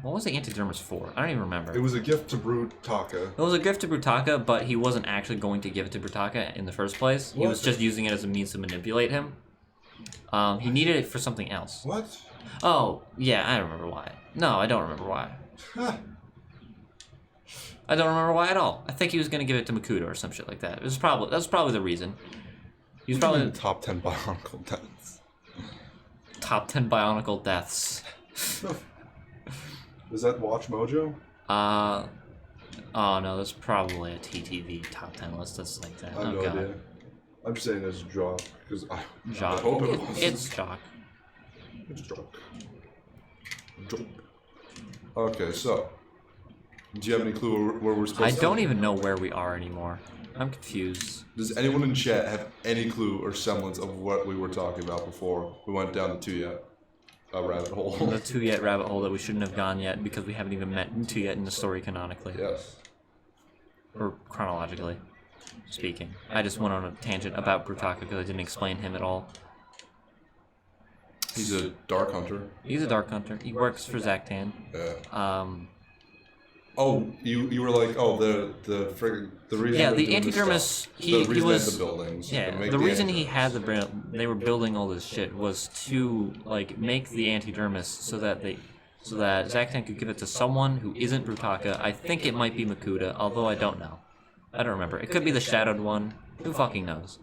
What was the Antidermis for? I don't even remember. It was a gift to Brutaka. It was a gift to Brutaka, but he wasn't actually going to give it to Brutaka in the first place. He was just using it as a means to manipulate him. He needed it for something else. What? Oh, yeah, I remember why. No, I don't remember why. I don't remember why at all. I think he was going to give it to Makuta or some shit like that. That was probably the reason. He was probably the top 10 Bionicle deaths. Top 10 Bionicle deaths. Is that Watch Mojo? Oh no, there's probably a TTV top 10 list that's like that. I have no God. idea. I'm just saying it's Jock because I Jock. hope it was. It's Jock. It's Jock. Okay, so do you have any clue where we're supposed I to? don't even know where we are anymore. I'm confused. Does anyone in chat have any clue or semblance of what we were talking about before we went down the Tuya rabbit hole? The Tuya rabbit hole that we shouldn't have gone yet because we haven't even met Tuya in the story canonically. Yes. Or chronologically speaking. I just went on a tangent about Brutaka because I didn't explain him at all. He's a Dark Hunter. He's a Dark Hunter. He works for Zaktan. Yeah. Oh, you were like, oh, the reason. Yeah, the Antidermis. He was. The buildings. Yeah, the reason he had they were building all this shit was to like make the Antidermis so that Zaktan could give it to someone who isn't Brutaka. I think it might be Makuta, although I don't know. I don't remember. It could be the Shadowed one. Who fucking knows?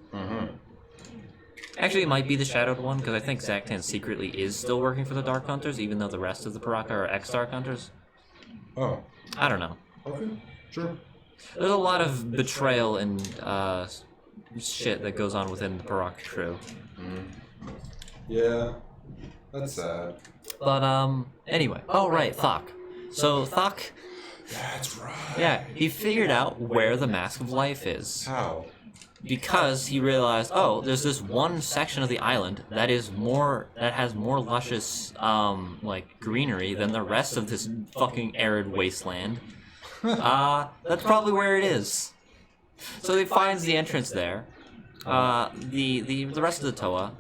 Actually, it might be the Shadowed one, because I think Zaktan secretly is still working for the Dark Hunters, even though the rest of the Piraka are ex-Dark Hunters. Oh. I don't know. Okay. Sure. There's a lot of betrayal and shit that goes on within the Piraka crew. Yeah, that's sad. But anyway. Oh right, Thok. So Thok, That's right. yeah, he figured out where the Mask of Life is. How? Because he realized, oh, there's this one section of the island that has more luscious like greenery than the rest of this fucking arid wasteland. That's probably where it is. So he finds the entrance there. The rest of the Toa,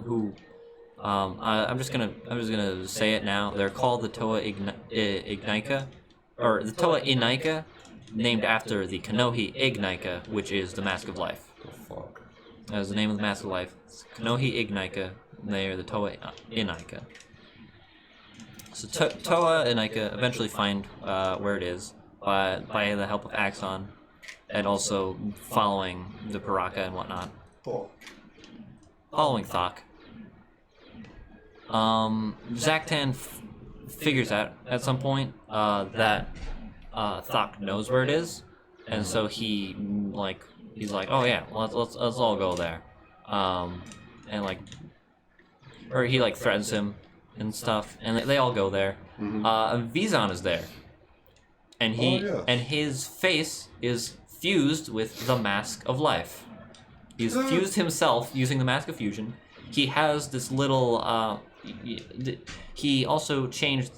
who I'm just gonna say it now. They're called the Toa Ignika, or the Toa Inika, named after the Kanohi Ignika, which is the Mask of Life. The fuck? That is the name of the Mask of Life. It's Kanohi Ignika. They are the Toa Inika. So Toa Inika eventually find where it is by the help of Axon, and also following the Piraka and whatnot. Fuck. Following Thok. Zaktan figures out at some point that Thok knows where it is, and so he's like, oh yeah, let's all go there, and like, or he like threatens him and stuff, and they all go there. Vizon is there, and and his face is fused with the Mask of Life. He's fused himself using the Mask of Fusion. He has this little. He also changed,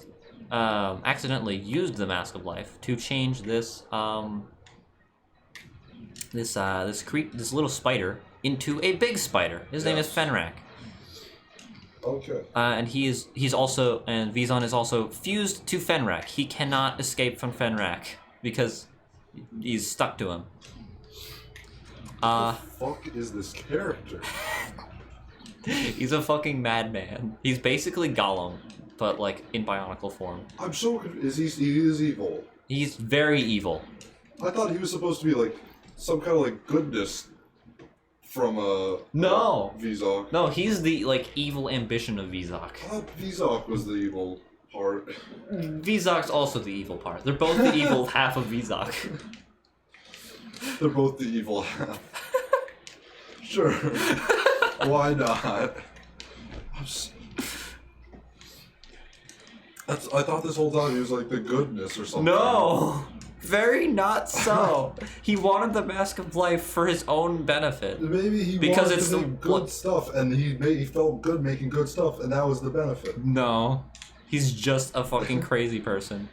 accidentally used the Mask of Life to change this this little spider into a big spider. His name is Fenrak. Okay. And he's also, and Vizon is also fused to Fenrak. He cannot escape from Fenrak because he's stuck to him. What the fuck is this character? He's a fucking madman. He's basically Gollum, but like in Bionicle form. I'm so confused. He is evil. He's very evil. I thought he was supposed to be like some kind of like goodness from No. Vizok. No, he's the like evil ambition of Vizok. I thought Vizok was the evil part. Vizok's also the evil part. They're both the evil half of Vizok. They're both the evil half. Sure. Why not? I thought this whole time he was like the goodness or something. No! Very not so. He wanted the Mask of Life for his own benefit. Maybe he wanted to make good stuff, and he felt good making good stuff, and that was the benefit. No. He's just a fucking crazy person.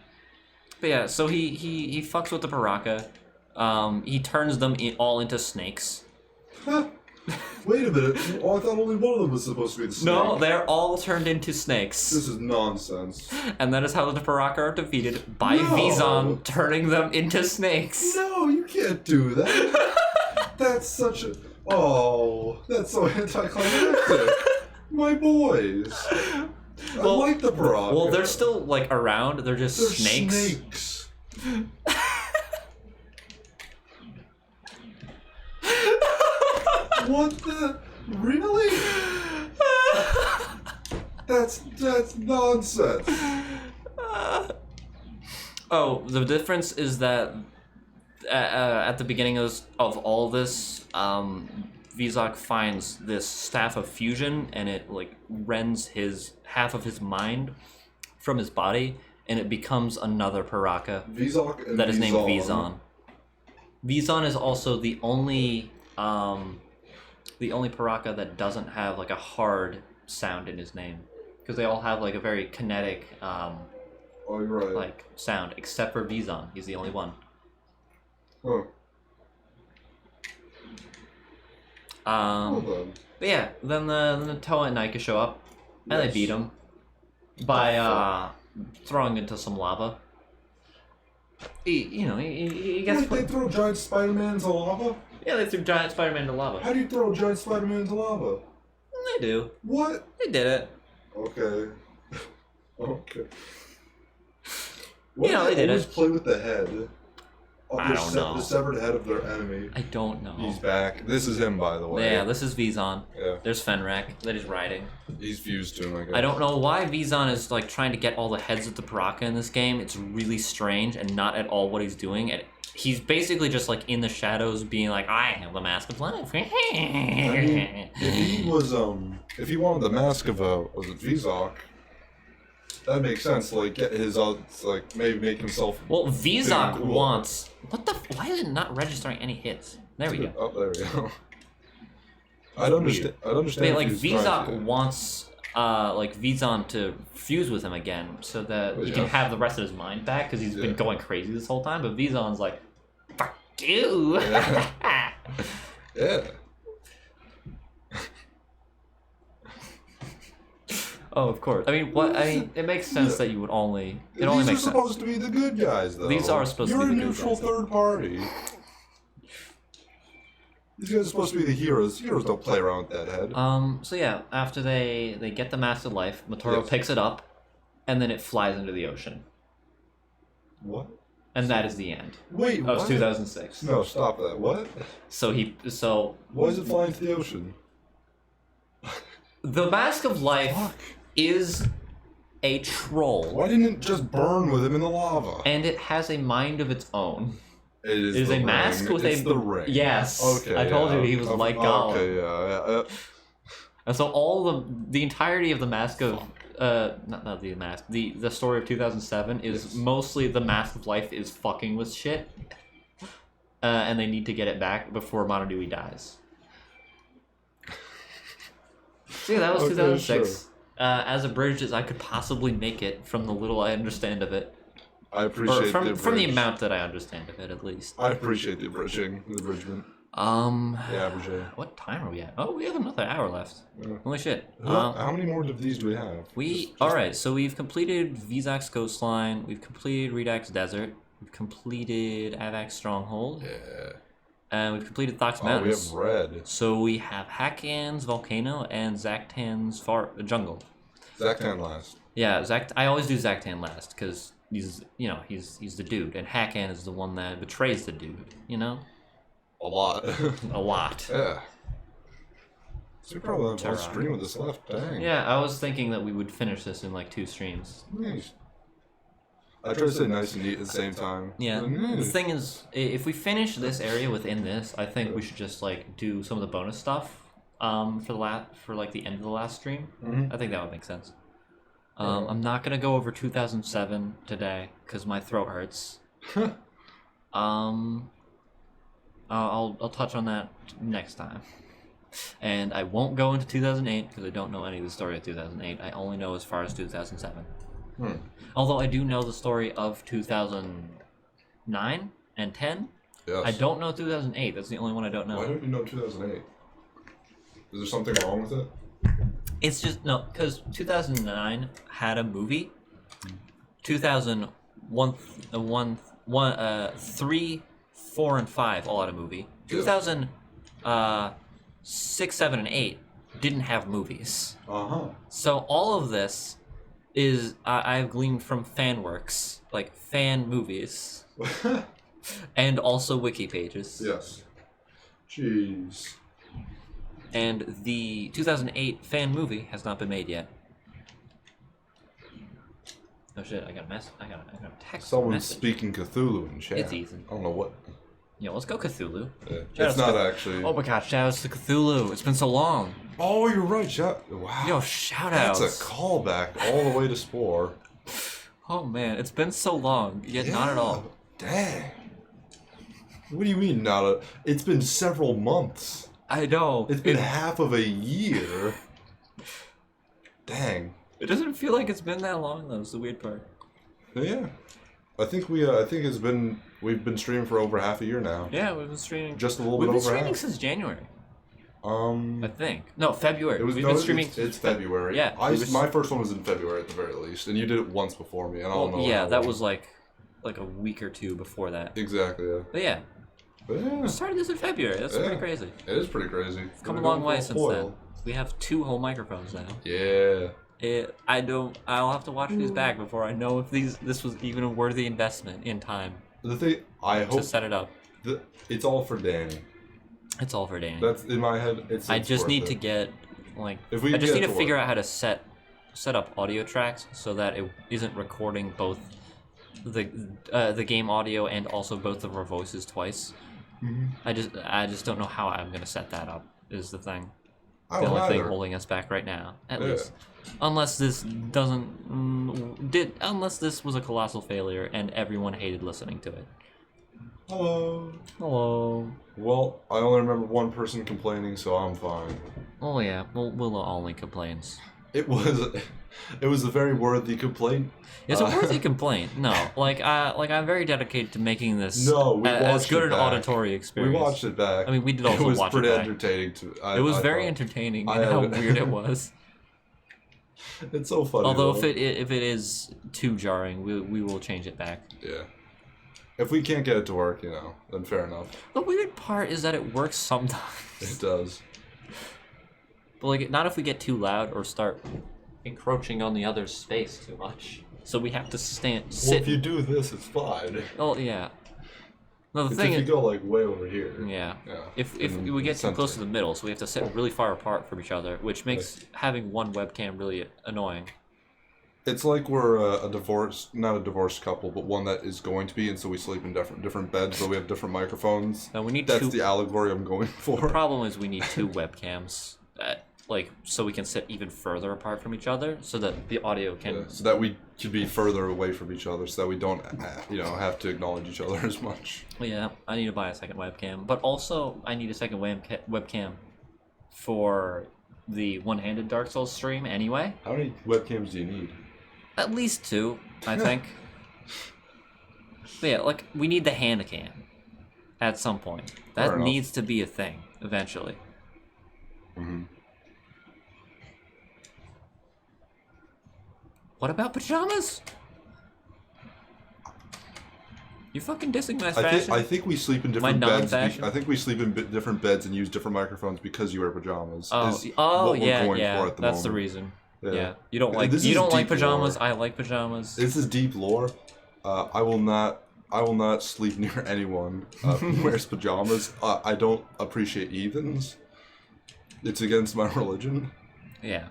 But yeah, so he fucks with the Piraka. He turns them all into snakes. Huh. Wait a minute. Oh, I thought only one of them was supposed to be the snake. No, they're all turned into snakes. This is nonsense. And that is how the Piraka are defeated, by Vizon turning them into snakes. No, you can't do that. That's such a... Oh, that's so anticlimactic. My boys. I like the Piraka. Well, they're still, like, around. They're just snakes. What the? Really? That's nonsense. Oh, the difference is that at the beginning of all this, Vizok finds this staff of fusion, and it like rends half of his mind from his body, and it becomes another Piraka Vizok and that is named Vizon. Vizon is also the only Piraka that doesn't have like a hard sound in his name, because they all have like a very kinetic oh, you're right. like sound, except for Vizon. He's the only one. Huh. But yeah, then the Toa and Nika show up, and they beat him by throwing into some lava. He gets. Wait, they throw giant Spider-Man into lava? Yeah, they threw giant Spider-Man into lava. How do you throw a giant Spider-Man into lava? They do. What? They did it. Okay. Okay. You know, they did it. Play with the head. I don't know. The severed head of their enemy. I don't know. He's back. This is him, by the way. Yeah, this is Vizon. Yeah. There's Fenrak that he's riding. He's fused to him, I guess. I don't know why Vizon is like trying to get all the heads of the Piraka in this game. It's really strange and not at all what he's doing. And he's basically just like in the shadows, being like, "I have the mask of life." I mean, if he wanted the mask of was it Vizok, that makes sense. Like get his like maybe make himself. Well, Vizok cool. wants why is it not registering any hits? There we go. Oh, there we go. I'd understand. But, like if he was trying Vizok to- wants like Vizon to fuse with him again, so that he can Yeah. have the rest of his mind back, because he's been Yeah. going crazy this whole time. But Vizon's like, "Fuck you." Yeah. Yeah. Oh, of course. I mean, it makes sense that you would only. It only These are makes sense. supposed to be the good guys, though. These are supposed to You're be the a good neutral guys. third party. These guys are supposed to be the heroes. Heroes don't play around with that head. So yeah, after they get the Mask of Life, Motoro Yes. picks it up, and then it flies into the ocean, What? and that is the end Wait, of what? 2006. No, stop that. What? So Why is it flying to the ocean? the Mask of Life Fuck. is a troll, Why didn't it just burn with him in the lava? and it has a mind of its own. It is It is the a mask ring. with It's a the ring. Yes. Okay. I told you he was like Gollum. Okay, yeah. And so all the entirety of the Mask of not the mask, the story of 2007 is Yes. mostly the Mask of Life is fucking with shit, and they need to get it back before Monodui dies. So yeah, that was Okay, 2006. As abridged as I could possibly make it from the little I understand of it, I or appreciate from the bridge. amount that I understand of it, at least. I appreciate the abridgment. The average. What time are we at? Oh, we have another hour left. Yeah. Holy shit. How many more of these do we have? Alright, so we've completed Vizak's Coastline, we've completed Redak's Desert, we've completed Avak's Stronghold, Yeah. and we've completed Thok's Oh, we Mountains. have red. So we have Hakan's Volcano and Zaktan's Jungle. Zaktan last. Yeah, I always do Zaktan last, because he's the dude, and Hakan is the one that betrays the dude, you know? A lot. A lot. Yeah. So we probably have one Tehran. stream of this left. Dang. Yeah, I was thinking that we would finish this in like 2 streams. Nice. I try to say nice and neat at the same time. Yeah. But, The thing is, if we finish this area within this, I think we should just like do some of the bonus stuff for like the end of the last stream. Mhm. I think that would make sense. Yeah. I'm not gonna go over 2007 today because my throat hurts. I'll touch on that next time. And I won't go into 2008 because I don't know any of the story of 2008. I only know as far as 2007. Although I do know the story of 2009 and 10. Yes. I don't know 2008. That's the only one I don't know. Why don't you know 2008? Is there something wrong with it? It's just no, because 2009 had a movie. 2001, 3, 4, and 5 all had a movie. Yeah. 2006, 7, and 8 didn't have movies. Uh-huh. So all of this is I've gleaned from fan works, like fan movies, and also wiki pages. Yes. Jeez. And the 2008 fan movie has not been made yet. Oh shit! I got a mess. I got a text. Someone's message. speaking Cthulhu in chat. It's Ethan. I don't know what. Yo, let's go Cthulhu. Yeah. Shout It's out not to- actually. Oh my god! Shout outs to Cthulhu. It's been so long. Oh, you're right. Wow. Yo, shout outs. That's a callback all the way to Spore. Oh man, it's been so long. Yet not at all. Dang. What do you mean not a? It's been several months. I know. It's been half of a year. Dang. It doesn't feel like it's been that long though. It's the weird part. Yeah. I think we've been streaming for over half a year now. Yeah, we've been streaming. Just a little We've bit been over streaming half. since January. I I think. No, February. We've no, been streaming. It's February. Yeah. My first one was in February at the very least, and you did it once before me, and I don't know. Yeah, how that long. was like a week or two before that. Exactly. Yeah. But yeah, But yeah, we started this in February. That's Yeah. pretty crazy. it is pretty crazy. It's come a long way since then. We have 2 whole microphones now. Yeah. I'll have to watch these back before I know if this was even a worthy investment in time The thing I to hope set it up. it's all for Danny. It's all for Danny. That's in my head. I just worth need it. to get like If we I just get need to to figure work. out how to set up audio tracks so that it isn't recording both the game audio and also both of our voices twice. I just don't know how I'm gonna set that up. Is the thing. I The don't only thing either. holding us back right now, at Yeah. least. Unless this doesn't unless this was a colossal failure and everyone hated listening to it. Hello. Hello. Well, I only remember one person complaining, so I'm fine. Oh yeah, Willow only complains. It was a very worthy complaint. It's a worthy complaint. No, I'm very dedicated to making this No, we as watched good it an back. auditory experience. We watched it back. I mean, we did also It was watch pretty it back. entertaining. It was I very thought. entertaining I and how have- weird it was. It's so funny. Although though. if it is too jarring, we will change it back. Yeah. If we can't get it to work, then fair enough. The weird part is that it works sometimes. It does. But like, not if we get too loud or start encroaching on the other's space too much. So we have to sit. Well, if you do this, it's fine. Oh yeah. No, the It's thing if you is, go like way over here. yeah. Yeah. If in we get the too close to center. the middle, so we have to sit really far apart from each other, which makes having one webcam really annoying. It's like we're not a divorced couple, but one that is going to be, and so we sleep in different beds, but we have different microphones. Now we need That's two. the allegory I'm going for. The problem is we need two webcams, so we can sit even further apart from each other, so that the audio can. Yeah, so that we can be further away from each other, so that we don't, have to acknowledge each other as much. Yeah, I need to buy a second webcam, but also I need a second webcam for the one-handed Dark Souls stream anyway. How many webcams do you need? At least two, I think. But yeah, we need the hand cam at some point. Fair That enough. needs to be a thing eventually. Mm-hmm. What about pajamas? You fucking dissing my I fashion? think we sleep in different My beds. non-fashion? I think we sleep in different beds and use different microphones because you wear pajamas. Oh, is what we're yeah, going yeah. for at the That's the moment. reason. Yeah. Yeah. You don't like This is like deep pajamas. lore. I like pajamas. This is deep lore. I will not sleep near anyone who wears pajamas. I don't appreciate heathens. It's against my religion. Yeah.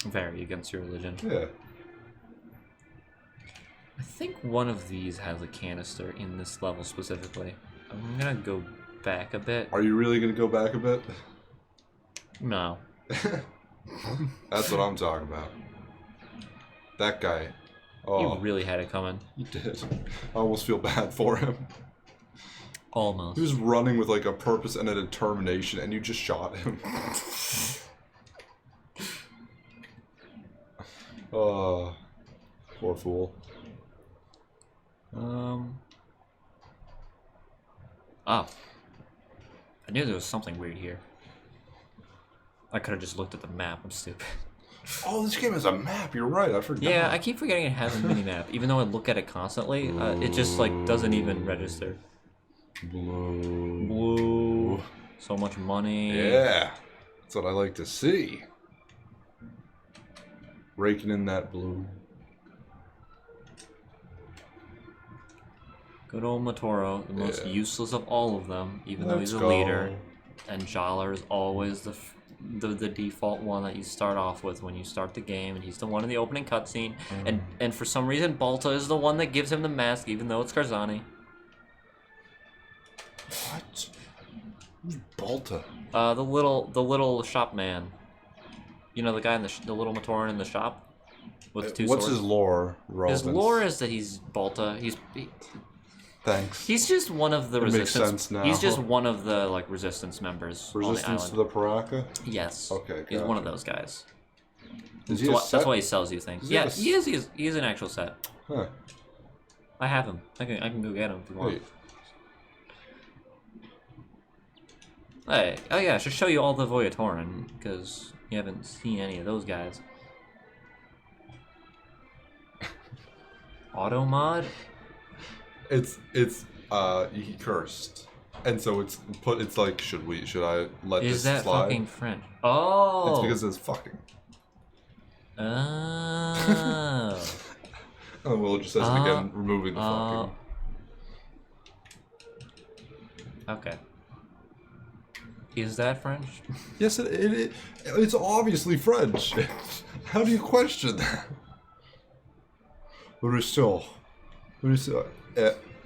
Very against your religion. Yeah. I think one of these has a canister in this level specifically. I'm gonna go back a bit. Are you really gonna go back a bit? No. That's what I'm talking about. That guy. Oh, You really had it coming. he did. I almost feel bad for him. Almost. He was running with like a purpose and a determination, and you just shot him. Poor fool. Oh. I knew there was something weird here. I could have just looked at the map. I'm stupid. Oh, this game has a map. You're right. I forgot. Yeah, I keep forgetting it has a mini map. Even though I look at it constantly, it just doesn't even register. Blue. Blue. So much money. Yeah, that's what I like to see. Raking in that blue. Good old Matoro, the most Yeah. useless of all of them, even though Let's he's a go. leader. And Jollar is always the default one that you start off with when you start the game, and he's the one in the opening cutscene. And for some reason, Balta is the one that gives him the mask, even though it's Karzani. What? Who's Balta? The little shop man. You know, the guy in the little Matoran in the shop with the two What's swords. his lore? His Relevance? lore is that he's Balta. Thanks. He's just one of the It makes resistance. sense now. He's just one of the resistance members Resistance on to the the island. Piraka? Yes. Okay, He's one of gotcha. those guys. Is he That's a why, set? that's why he sells you things. Is he Yeah, a he is. He is an actual set. Huh. I have him. I can go get him if you want. Wait. Hey, oh yeah, I should show you all the Voyatoran because you haven't seen any of those guys. Auto mod? He cursed. And so it's like, should I let Is this that slide? fucking French? Oh. It's because it's fucking. Oh. And Will just says it again, removing the fucking. Okay. Is that French? Yes, it's obviously French. How do you question that? Rousseau. Rousseau.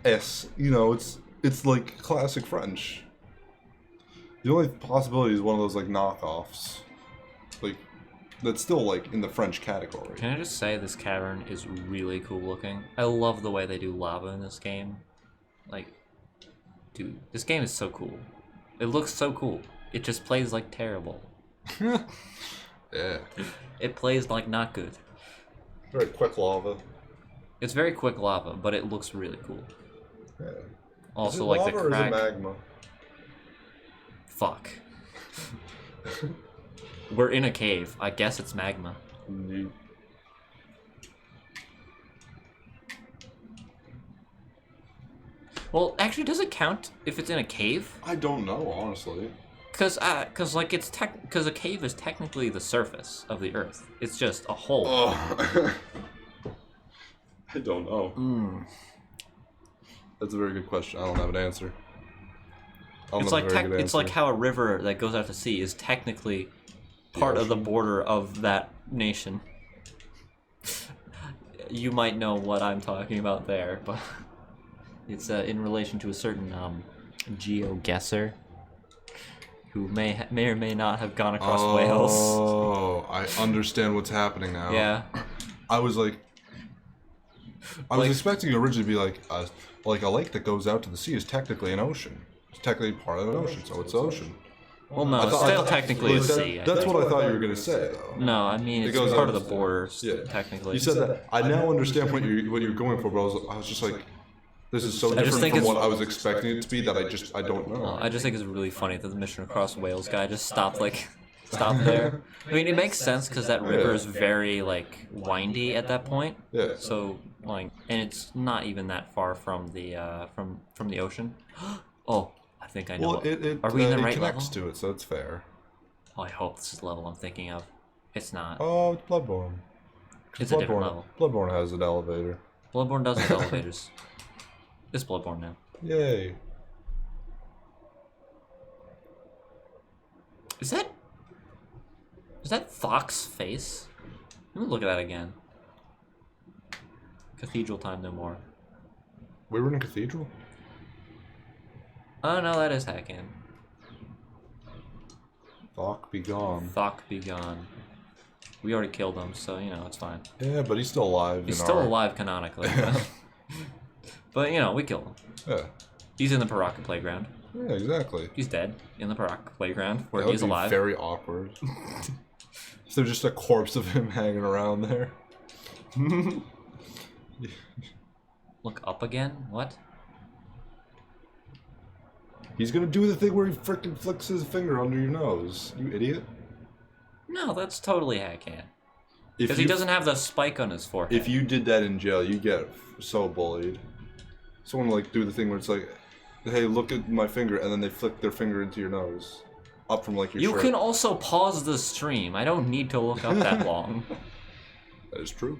S. You know, it's like classic French. The only possibility is one of those like knockoffs. Like, that's still like in the French category. Can I just say this cavern is really cool looking? I love the way they do lava in this game. Like, dude, this game is so cool. It looks so cool. It just plays like terrible. Yeah. It plays like not good. Very quick lava. It's very quick lava, but it looks really cool. Yeah. Also, is it like lava the or is crack. it magma? Fuck. We're in a cave. I guess it's magma. Indeed. Well, actually, does it count if it's in a cave? I don't know, honestly. Cause like cause a cave is technically the surface of the earth. It's just a hole. Oh. I don't know. Mm. That's a very good question. I don't have an answer. It's like how a river that goes out to sea is technically part of the border of that nation. You might know what I'm talking about there, but it's in relation to a certain geo-guesser who may or may not have gone across Wales. Oh, I understand what's happening now. Yeah. I was expecting it originally to be like a lake that goes out to the sea is technically an ocean. It's technically part of an ocean, so it's ocean. Well, no, it's still technically a sea. That's what I thought you were going to say, though. No, I mean, it's goes part of out the border, Yeah. technically. You said that. I now understand what you're going for, but I was just like, this is so different think from it's- what I was expecting it to be that I don't know. I just think it's really funny that the Mission Across Wales guy just stopped there. I mean, it makes sense because that river is very, like, windy at that point. Yeah. So, like, and it's not even that far from the ocean. Oh, I think I know. Well, Are we in the it right connects level? to it, so it's fair. Oh, I hope this is the level I'm thinking of. It's not. Oh, it's Bloodborne. It's a different level. Bloodborne has an elevator. Bloodborne does have elevators. It's Bloodborne now. Yay. Is that Fox's face? Let me look at that again. Cathedral time no more. We were in a cathedral? Oh no, that is Hakan. Thok be gone. Thok be gone. We already killed him, so you know it's fine. Yeah, but he's still alive. He's still alive canonically. But you know, we killed him. Yeah. He's in the Piraka playground. Yeah, exactly. He's dead in the Piraka playground where That he's would be alive. very awkward. So just a corpse of him hanging around there. Look up again? What? He's gonna do the thing where he frickin' flicks his finger under your nose. You idiot. No, that's totally Hakan. If Because he doesn't have the spike on his forehead. If you did that in jail, you get so bullied. Someone like do the thing where it's like, hey, look at my finger, and then they flick their finger into your nose. Up from like your You shirt. can also pause the stream. I don't need to look up that long. That is true.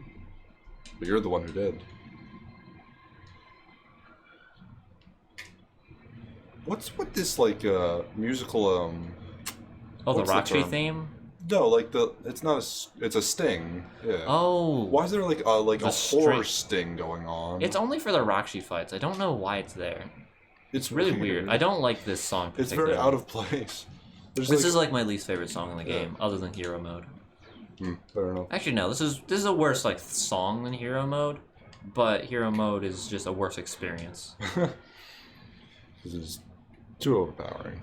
But you're the one who did. What's with this like musical Oh, the what's the Rakshi term? theme? No, like it's not it's a sting. Yeah. Oh. Why is there like a The horror sting going on? It's only for the Rakshi fights. I don't know why it's there. It's Really weird. I don't like this song It's particularly. very out of place. There's This is like my least favorite song in the Yeah. game, other than Hero Mode. fair enough. Actually, no. This is a worse like song than Hero Mode, but Hero Mode is just a worse experience. This is too overpowering.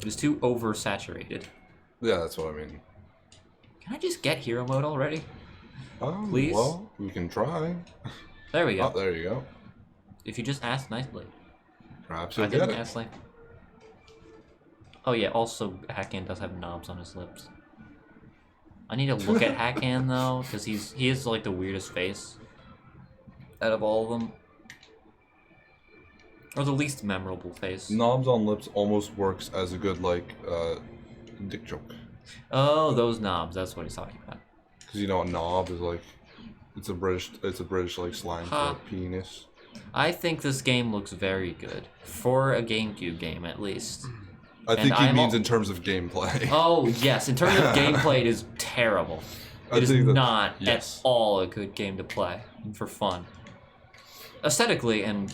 It is too oversaturated. Yeah, that's what I mean. Can I just get Hero Mode already? Please? Well, we can try. There we go. Oh, there you go. If you just ask nicely. Perhaps I you'll get didn't it. ask like. Oh yeah. Also, Hakan does have knobs on his lips. I need to look at Hakan though, because he has like the weirdest face out of all of them, or the least memorable face. Knobs on lips almost works as a good like dick joke. Oh, those knobs. That's what he's talking about. Because you know a knob is like it's a British like slang Ha. for penis. I think this game looks very good for a GameCube game, at least. I think And he I'm means al- in terms of gameplay. Oh yes, in terms of gameplay, it is terrible. It is think that- not yes. at all a good game to play for fun. Aesthetically and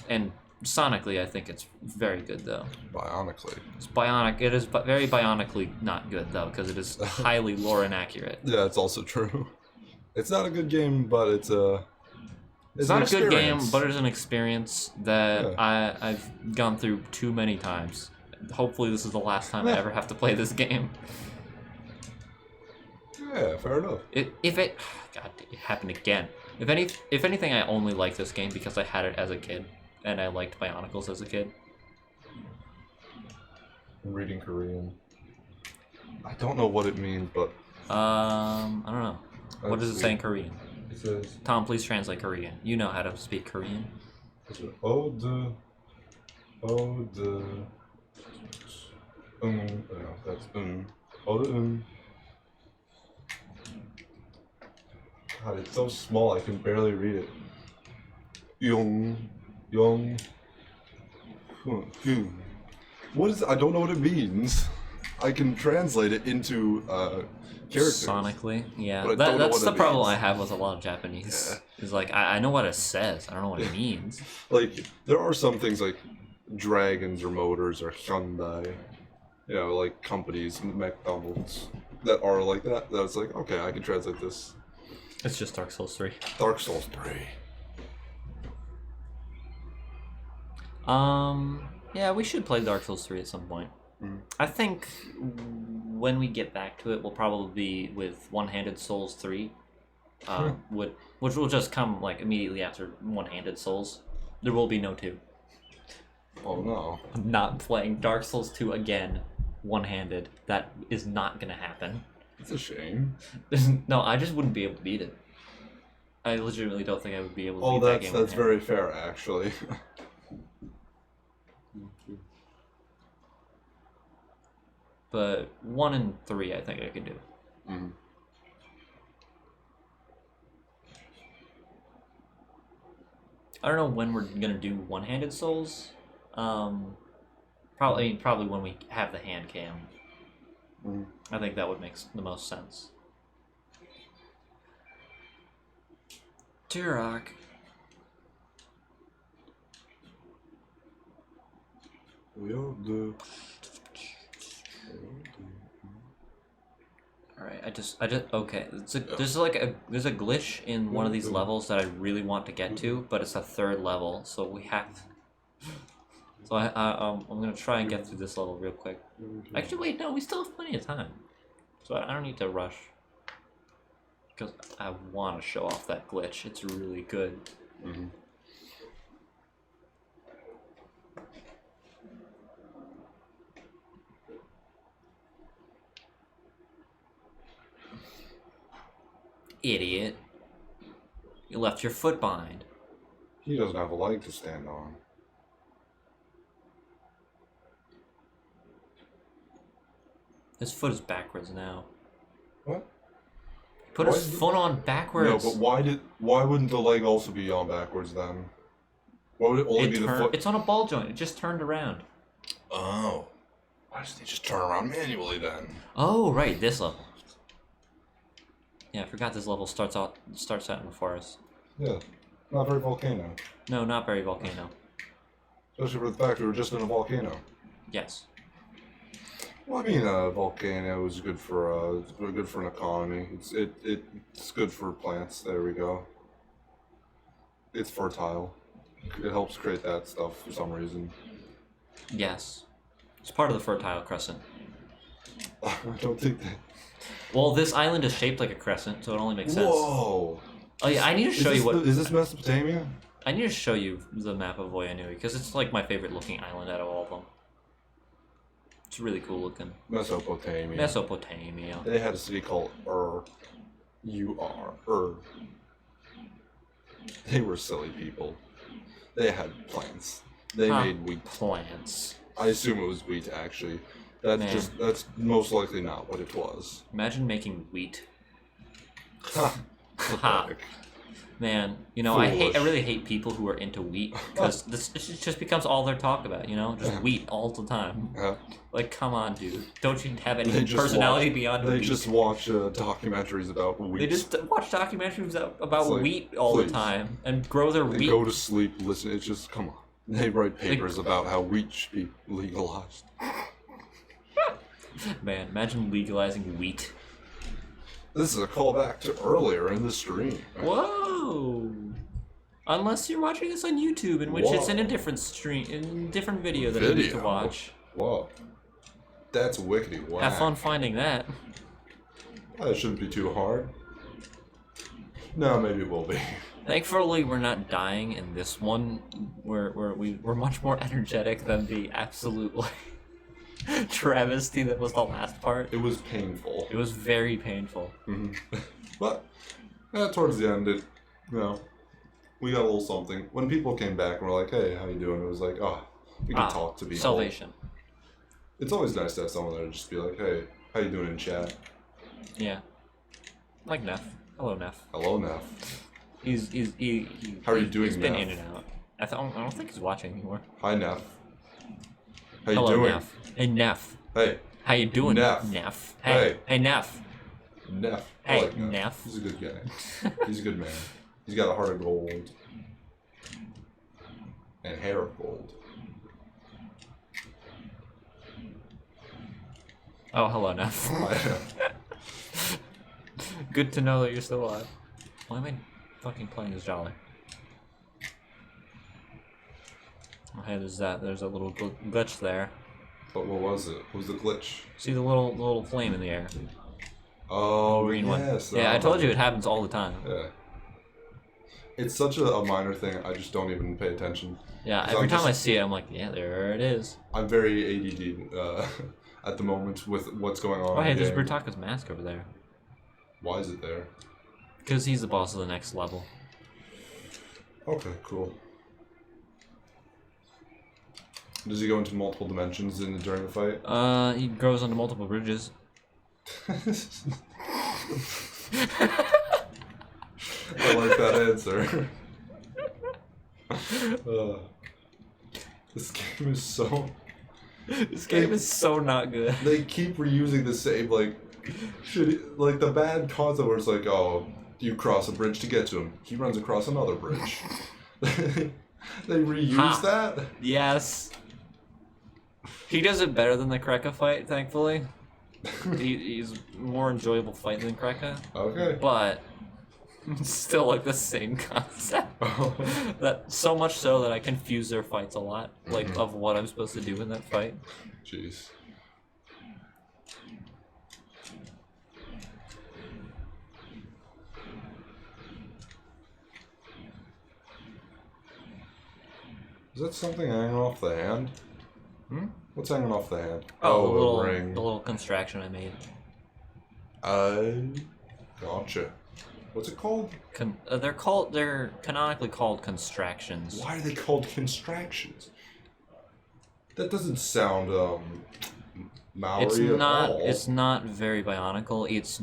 sonically, I think it's very good though. Bionically. It's bionic. It is very bionically not good though, because it is highly lore inaccurate. Yeah, it's also true. It's not a good game, but it's a. It's not an a good game, experience. but it is an experience that Yeah. I've gone through too many times. Hopefully, this is the last time I ever have to play this game. Yeah, fair enough. If it, God, it happened again. If anything, I only like this game because I had it as a kid, and I liked Bionicles as a kid. I'm reading Korean. I don't know what it means, but I don't know. What does it say in Korean? it says Tom, please translate Korean. You know how to speak Korean. no, that's God, it's so small I can barely read it. Yong. What is? I don't know what it means. I can translate it into characters. Sonically, yeah. But I don't know That's what the it problem means. I have with a lot of Japanese. Yeah. Is like I know what it says. I don't know what it means. Like there are some things like dragons or motors or Hyundai, you know, like companies, McDonald's that are like that. That's like okay, I can translate this. It's just Dark Souls 3. Dark Souls 3. Yeah, we should play Dark Souls 3 at some point. I think when we get back to it, we'll probably be with One-Handed Souls 3, which will just come like immediately after One-Handed Souls. There will be no 2. Oh no. I'm not playing Dark Souls 2 again, one-handed. That is not gonna happen. It's a shame. No, I just wouldn't be able to beat it. I legitimately don't think I would be able to beat that game. That's very fair actually. But 1 and 3, I think I can do. Mm. I don't know when we're gonna do One-Handed Souls. Probably when we have the hand cam. Mm. I think that would make the most sense. Turok. Alright, I just okay. There's a glitch in one of these levels that I really want to get to, but it's a 3rd level, so we have. So I'm gonna try and get through this level real quick. Actually, wait, no, we still have plenty of time, so I don't need to rush. Because I want to show off that glitch. It's really good. Mm-hmm. Idiot. You left your foot behind. He doesn't have a leg to stand on. His foot is backwards now. What? Put his foot on backwards. No, but why wouldn't the leg also be on backwards then? Why would it only be the foot? It's on a ball joint. It just turned around. Oh. Why doesn't he just turn around manually then? Oh, right, this level. Yeah, I forgot this level starts out in the forest. Yeah. Not very volcano. No, not very volcano. Especially for the fact we were just in a volcano. Yes. Well, I mean, a volcano is good for an economy. It's good for plants. There we go. It's fertile. It helps create that stuff for some reason. Yes. It's part of the Fertile Crescent. I don't think that. Well, this island is shaped like a crescent, so it only makes sense. Whoa! Oh yeah, I need to show you what. Is this Mesopotamia? I need to show you the map of Oyanui because it's like my favorite looking island out of all of them. It's really cool looking. Mesopotamia. Mesopotamia. They had a city called Ur. They were silly people. They had plants. They made wheat. Plants. I assume it was wheat, actually. That's most likely not what it was. Imagine making wheat. Ha! Ha. Man, you know, I Foolish. really hate people who are into wheat because this just becomes all they talk about. You know, just wheat all the time. Yeah. Like, come on, dude. Don't you have any They just personality watch, beyond They wheat? just watch documentaries about wheat. They just watch documentaries about It's like, wheat all please. the time and grow their They wheat. go to sleep, listen. It's just come on. They write papers about how wheat should be legalized. Man, imagine legalizing wheat. This is a callback to earlier in the stream. Whoa! Unless you're watching this on YouTube, in which it's in a different stream, in a different video that you need to watch. Whoa. That's wickedy whack. Have fun finding that. That shouldn't be too hard. No, maybe it will be. Thankfully, we're not dying in this one. We're much more energetic than the absolute like travesty that was the last part. It was painful. It was very painful. But towards the end, we got a little something. When people came back and were like, "Hey, how you doing?" It was like, "Oh, we can talk to people." Salvation. It's always nice to have someone there to just be like, "Hey, how you doing in chat?" Yeah. Like Neff. Hello, Neff. Hello, Neff. How are you doing, He's been Neff? in and out. I don't think he's watching anymore. Hi, Neff. How you Hello, doing? Neff. Hey, Neff. Hey, How you doing, Neff. Neff? Hey, Neff. Neff. I Hey, like Neff. He's a good guy. He's a good man. He's got a heart of gold and hair of gold. Oh, hello, Neff. Good to know that you're still alive. Why am I fucking playing as Jolly? Oh, hey, there's a little glitch there. But what was it? What was the glitch? See the little flame in the air? Oh, Green yes. one. Yeah, I told you it happens all the time. Yeah. It's such a minor thing, I just don't even pay attention. Yeah, every time I see it, I'm like, yeah, there it is. I'm very ADD at the moment with what's going on. Oh, hey, in the there's game. Piraka's mask over there. Why is it there? Because he's the boss of the next level. Okay, cool. Does he go into multiple dimensions during the fight? He grows onto multiple bridges. I like that answer. This game is so... This game is so not good. They keep reusing the same, like, shitty, like the bad concept where it's like, oh, you cross a bridge to get to him. He runs across another bridge. They reuse that? Yes. He does it better than the Kreka fight, thankfully. He's more enjoyable fight than Kreka. Okay. But it's still like the same concept. That so much so that I confuse their fights a lot, like of what I'm supposed to do in that fight. Jeez. Is that something hanging off the hand? What's hanging off the hand? Oh, the ring. The little construction I made. Gotcha. What's it called? They're canonically called constructions. Why are they called constructions? That doesn't sound Maori It's at not. all. It's not very Bionicle. It's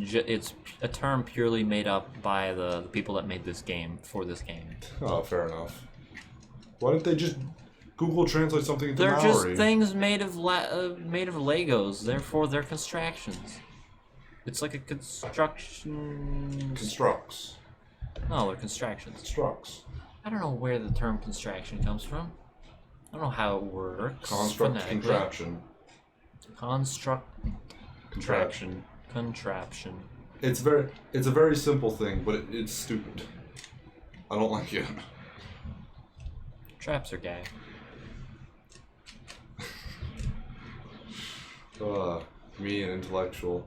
a term purely made up by the people that made this game for this game. Oh, fair enough. Why didn't they just Google translate something into They're Maori? just things made of Legos. Therefore, they're constructions. It's like a construction. Constructs. No, they're constructions. Constructs. I don't know where the term construction comes from. I don't know how it works. Construct, phonetically. contraption. Contraption. It's a very simple thing, but it's stupid. I don't like it. Traps are gay. Me and intellectual.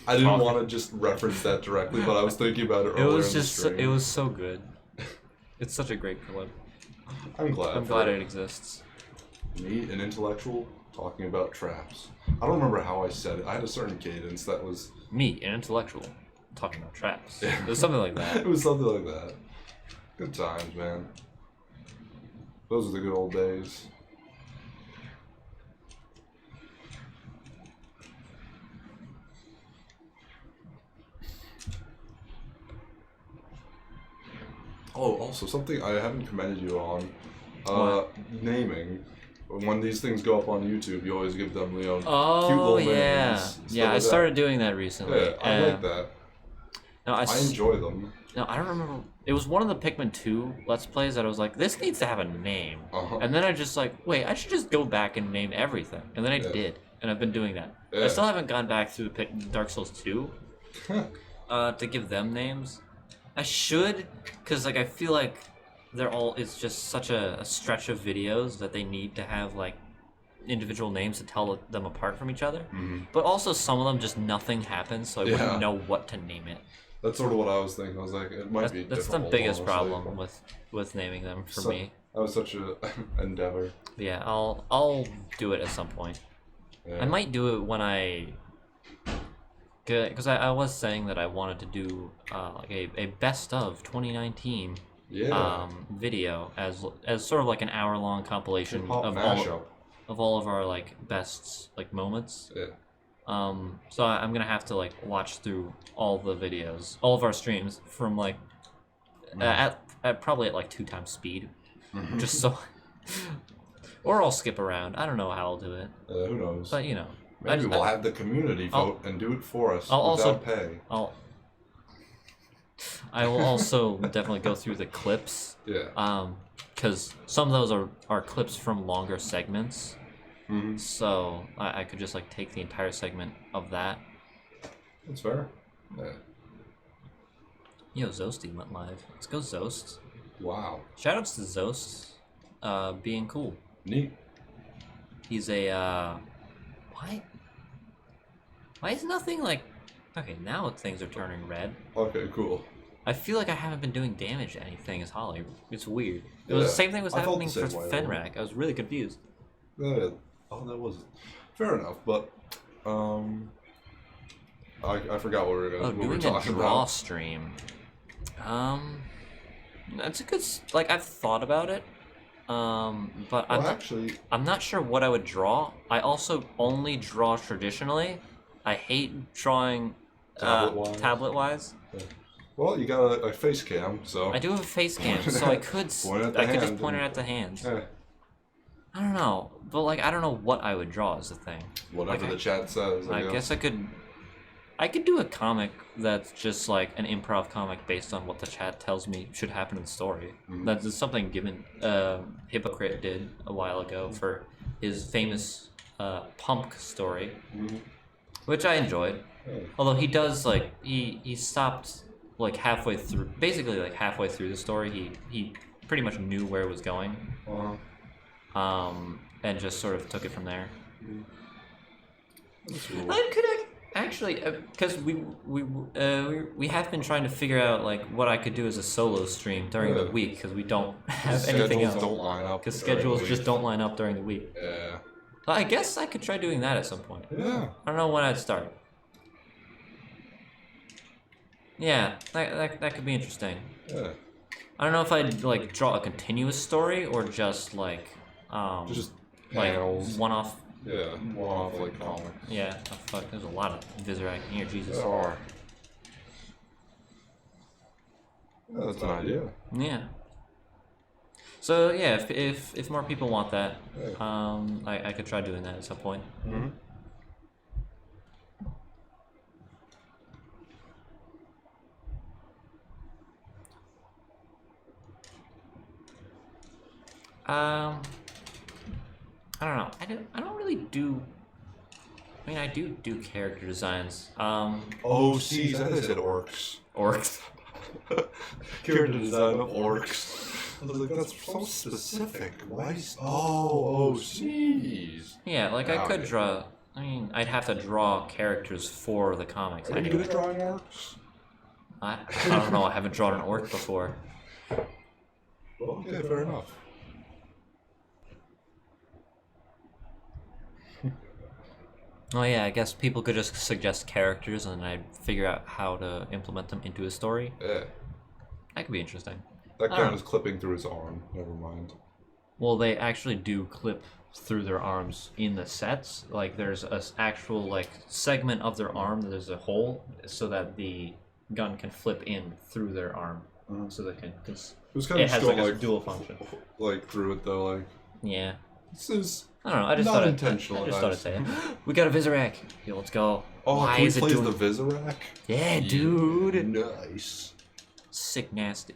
I didn't want to just reference that directly, but I was thinking about it earlier. It was so good. It's such a great clip. I'm glad it exists. Me and intellectual talking about traps. I don't remember how I said it. I had a certain cadence that was... Me, an intellectual, talking about traps. It was something like that. It was something like that. Good times, man. Those are the good old days. Oh, also something I haven't commended you on. What? Naming. When these things go up on YouTube, you always give them, cute Oh little yeah, names. yeah. I started doing that recently. Yeah, I like that. No, I enjoy them. No, I don't remember. It was one of the Pikmin 2 Let's Plays that I was like, this needs to have a name. And then I just like, wait, I should just go back and name everything. And then I did, and I've been doing that. I still haven't gone back through Dark Souls 2 to give them names. I should, because like I feel like it's just such a stretch of videos that they need to have like individual names to tell them apart from each other. But also some of them just nothing happens, so I wouldn't know what to name it. That's sort of what I was thinking. I was like, it might be That's the difficult, biggest honestly. problem with naming them for me. That was such a endeavor. Yeah, I'll do it at some point. Yeah. I might do it when because I was saying that I wanted to do like a best of 2019 video as sort of like an hour-long compilation of all of our like bests, like moments. Yeah. So I'm gonna have to like watch through all the videos, all of our streams from like at probably at like 2 times speed, just so. Or I'll skip around. I don't know how I'll do it. Who knows? But maybe we'll have the community vote and do it for us without pay. I will also definitely go through the clips. Yeah. Because some of those are clips from longer segments. So I could just like take the entire segment of that. That's fair. Yeah. Yo, Zosty went live. Let's go Zost. Wow. Shoutouts to Zost, being cool. Neat. He's a Why is nothing like? Okay, now things are turning red. Okay, cool. I feel like I haven't been doing damage to anything as Holly. It's weird. It was the same thing was happening for Fenrak. I was really confused. Oh, that wasn't fair enough. But I forgot what we were going. Doing a draw stream. That's a good. Like I've thought about it. But I'm not sure what I would draw. I also only draw traditionally. I hate drawing tablet-wise. Yeah. Well, you got a face cam, so... I do have a face cam, so I could just point it at the hands. Yeah. I don't know, but like I don't know what I would draw is the thing. Whatever the chat says. I guess I could do a comic that's just like an improv comic based on what the chat tells me should happen in the story. That's something Hypocrite did a while ago for his famous Pump story, which I enjoyed. Although he does like he stopped like halfway through, basically like halfway through the story. He pretty much knew where it was going, and just sort of took it from there. I could actually, because we have been trying to figure out like what I could do as a solo stream during the week because we don't have anything else. Don't line up. Because schedules just don't line up during the week. Yeah. I guess I could try doing that at some point. Yeah. I don't know when I'd start. Yeah, that could be interesting. Yeah. I don't know if I'd like draw a continuous story or just like just like panels. one-off. Yeah, one-off like comics. Yeah. Oh, fuck. There's a lot of Vizirac in here. Jesus. There are. Yeah, that's an idea. Yeah. So yeah, if more people want that, I could try doing that at some point. I don't know. I don't really do. I mean, I do character designs. Oh, see, I said orcs. Orcs. Character design of orcs. I was like, that's so specific. Why? Oh, jeez. Yeah, like I could draw. I mean, I'd have to draw characters for the comics. Are you good at drawing orcs? I don't know. I haven't drawn an orc before. Well, okay, fair enough. Oh yeah, I guess people could just suggest characters and I'd figure out how to implement them into a story. Yeah. That could be interesting. That guy was clipping through his arm. Never mind. Well, they actually do clip through their arms in the sets. Like there's a actual like segment of their arm that there's a hole so that the gun can flip in through their arm. so they can, because It was kind it of has still like a like dual function. like through it though. Like Yeah. this is I don't know. I just not thought intentional. I just thought I'd say it. We got a Vizirac. Yo, let's go. Oh, Why can we is it play doing the Vizirac? Yeah, dude. Nice. Sick nasty.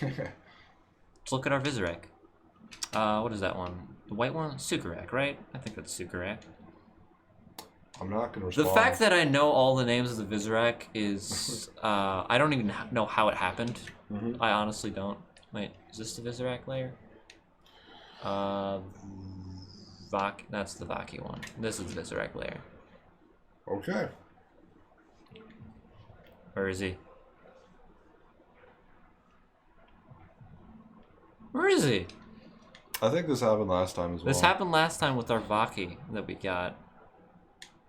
Let's look at our Vizirac. What is that one? The white one? Sukarak, right? I think that's Sukarak. I'm not gonna respond. The fact that I know all the names of the Vizirac is... I don't even know how it happened. I honestly don't. Wait, is this the Vizirac layer? That's the Vaki one. This is the Vizirac layer. Okay. Where is he? Where is he? I think this happened last time as well. This happened last time with our Vaki that we got.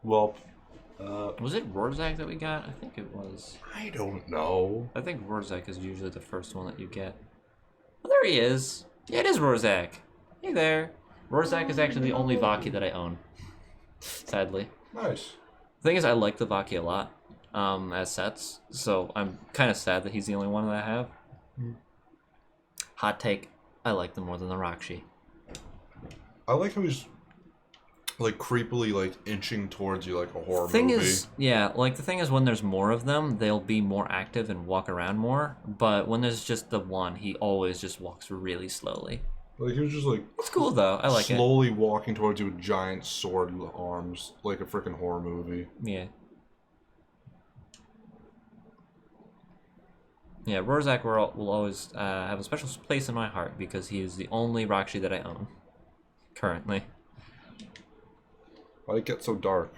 Well, Was it Rorzak that we got? I think it was. I don't know. I think Rorzak is usually the first one that you get. Oh, there he is. Yeah, it is Rorzak. Hey there. Rorzak is actually the only Vaki that I own. Sadly. Nice. The thing is, I like the Vaki a lot as sets, so I'm kind of sad that he's the only one that I have. Hot take, I like them more than the Rakshi. I like how he's like creepily like inching towards you like a horror Thing movie. is, yeah, like the thing is when there's more of them, they'll be more active and walk around more, but when there's just the one, he always just walks really slowly. Like he was just like It's cool though, I like it. slowly walking towards you with giant sword arms, like a freaking horror movie. Yeah. Yeah, Rorzak will always have a special place in my heart because he is the only Rakshi that I own currently. Why did it get so dark?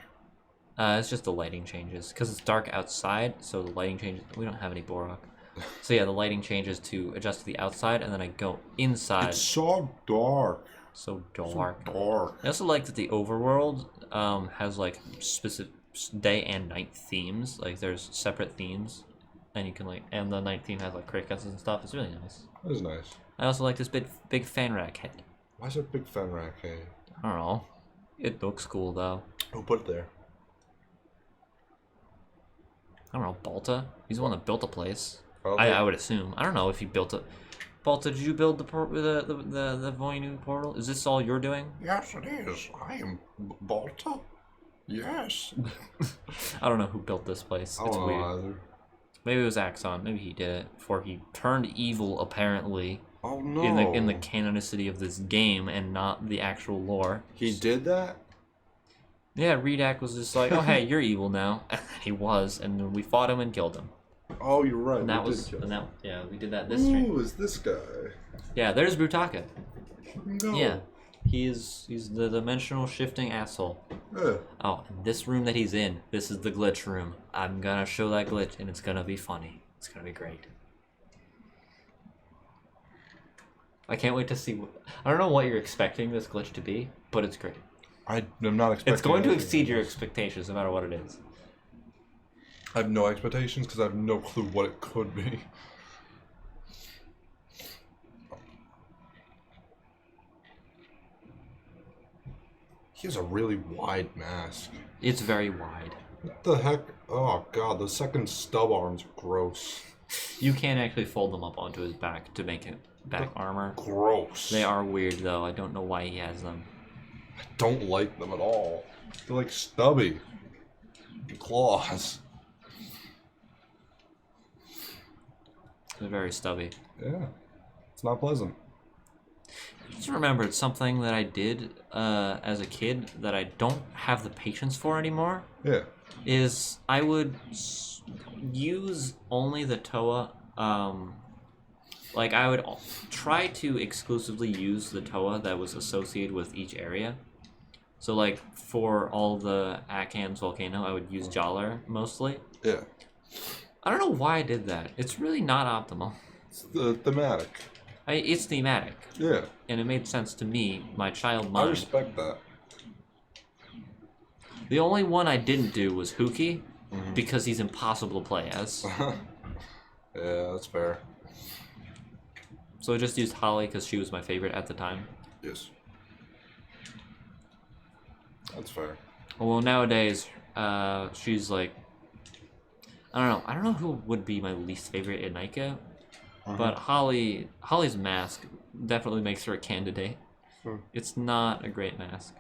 It's just the lighting changes because it's dark outside, so the lighting changes. We don't have any Borak, so yeah, the lighting changes to adjust to the outside, and then I go inside. It's so dark. So dark. So dark. I also like that the overworld has like specific day and night themes. Like there's separate themes. And you can like, and the night theme has like crickets and stuff. It's really nice. That is nice. I also like this big Fanrak head. Why is there a big Fenrak head? I don't know. It looks cool though. Who put it there? I don't know. Balta. He's the one that built the place. Oh, I would assume. I don't know if he built it. Balta, did you build the Voinu portal? Is this all you're doing? Yes, it is. I am Balta. Yes. I don't know who built this place. I It's don't weird. know either. Maybe it was Axon. Maybe he did it before he turned evil. Apparently. Oh no. In the canonicity of this game and not the actual lore. He did that? Yeah, Redak was just like, oh hey, you're evil now. And he was, and then we fought him and killed him. Oh, you're right. And that we was, did kill and him. that, yeah, we did that this stream. Who is this guy? Yeah, there's Brutaka. No. Yeah, he's the dimensional shifting asshole. Yeah. Oh, and this room that he's in, this is the glitch room. I'm gonna show that glitch, and it's gonna be funny. It's gonna be great. I can't wait to see. I don't know what you're expecting this glitch to be, but it's great. I am not expecting. It's going to anything exceed your else. expectations, no matter what it is. I have no expectations because I have no clue what it could be. He has a really wide mask. It's very wide. What the heck? Oh god, the second stub arms are gross. You can't actually fold them up onto his back to make it back armor. Gross. They are weird though. I don't know why he has them. I don't like them at all. They're like stubby. Claws. They're very stubby. Yeah. It's not pleasant. I just remembered something that I did as a kid that I don't have the patience for anymore. Yeah. Is I would use only the Toa. Like I would try to exclusively use the Toa that was associated with each area. So like for all the Akan's volcano, I would use Jalar mostly. Yeah. I don't know why I did that. It's really not optimal. It's the thematic. It's thematic, Yeah. and it made sense to me, my child I mind. respect that. The only one I didn't do was Huki, because he's impossible to play as. Yeah, that's fair. So I just used Holly because she was my favorite at the time. Yes. That's fair. Well, nowadays, she's like, I don't know who would be my least favorite in Nika, But Holly's mask definitely makes her a candidate. It's not a great mask.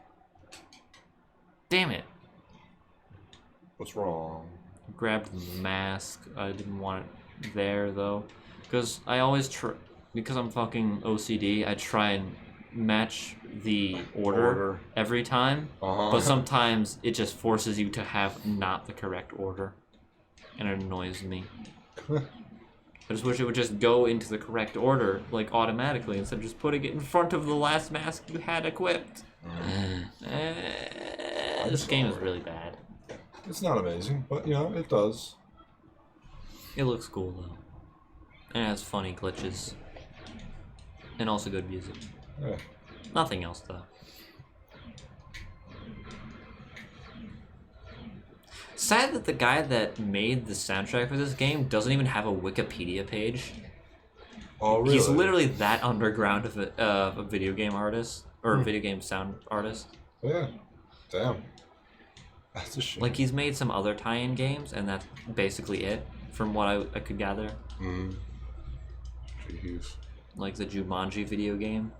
Damn it. What's wrong? Grabbed the mask. I didn't want it there though, because I always because I'm fucking OCD. I try and match the order every time, but sometimes it just forces you to have not the correct order, and it annoys me. I just wish it would just go into the correct order, like automatically, instead of just putting it in front of the last mask you had equipped. This game is really bad. It's not amazing, but you know, it does. It looks cool though. And it has funny glitches. And also good music. Yeah. Nothing else though. Sad that the guy that made the soundtrack for this game doesn't even have a Wikipedia page. Oh, really? He's literally that underground of a video game artist. Or a video game sound artist. Yeah. Damn. That's a shame. Like, he's made some other tie-in games, and that's basically it, from what I could gather. Jeez. Like the Jumanji video game.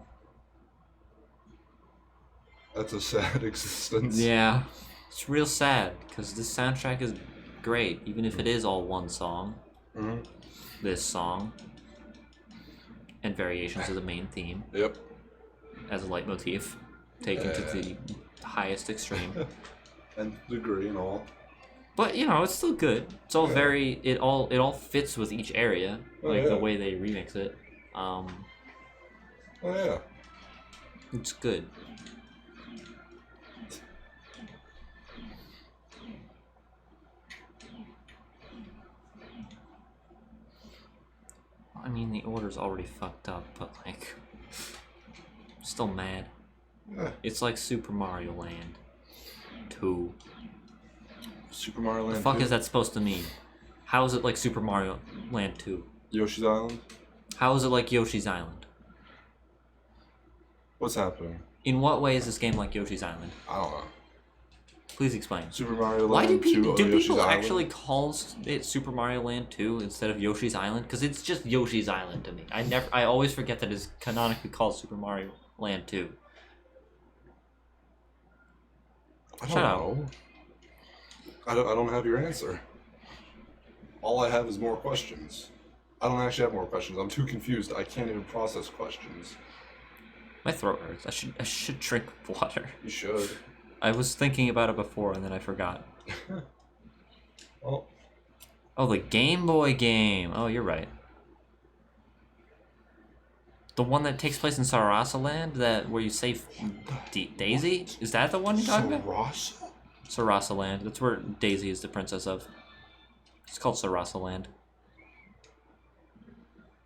That's a sad existence. Yeah. It's real sad, because this soundtrack is great, even if it is all one song. This song. And variations of the main theme. Yep. As a leitmotif, taken to the highest extreme. And degree and all. But you know, it's still good. It's all very it all fits with each area, like the way they remix it. Oh yeah. It's good. I mean, the order's already fucked up, but like, still mad. Yeah. It's like Super Mario Land 2. Super Mario Land 2? The fuck is that supposed to mean? How is it like Super Mario Land 2? Yoshi's Island? How is it like Yoshi's Island? What's happening? In what way is this game like Yoshi's Island? I don't know. Please explain. Super Mario Why Land do 2 people Yoshi's actually Island? call it Super Mario Land 2 instead of Yoshi's Island? Because it's just Yoshi's Island to me. I always forget that it's canonically called Super Mario Land 2. I don't know. I don't have your answer. All I have is more questions. I don't actually have more questions. I'm too confused. I can't even process questions. My throat hurts. I should drink water. You should. I was thinking about it before and then I forgot. Oh. Oh, the Game Boy game. Oh, you're right. The one that takes place in Sarasaland, where you save Daisy? Is that the one you're talking about? Sarasaland. That's where Daisy is the princess of. It's called Sarasaland.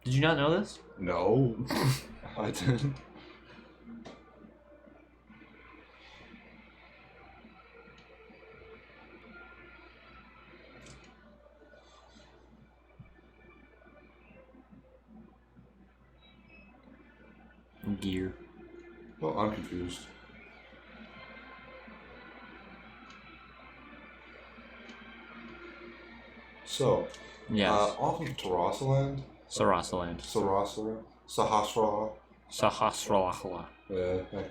Did you not know this? No. I didn't. Gear. Well, I'm confused. So, Yes. off of Sarasaland? Sarasaland. Sahasrahla.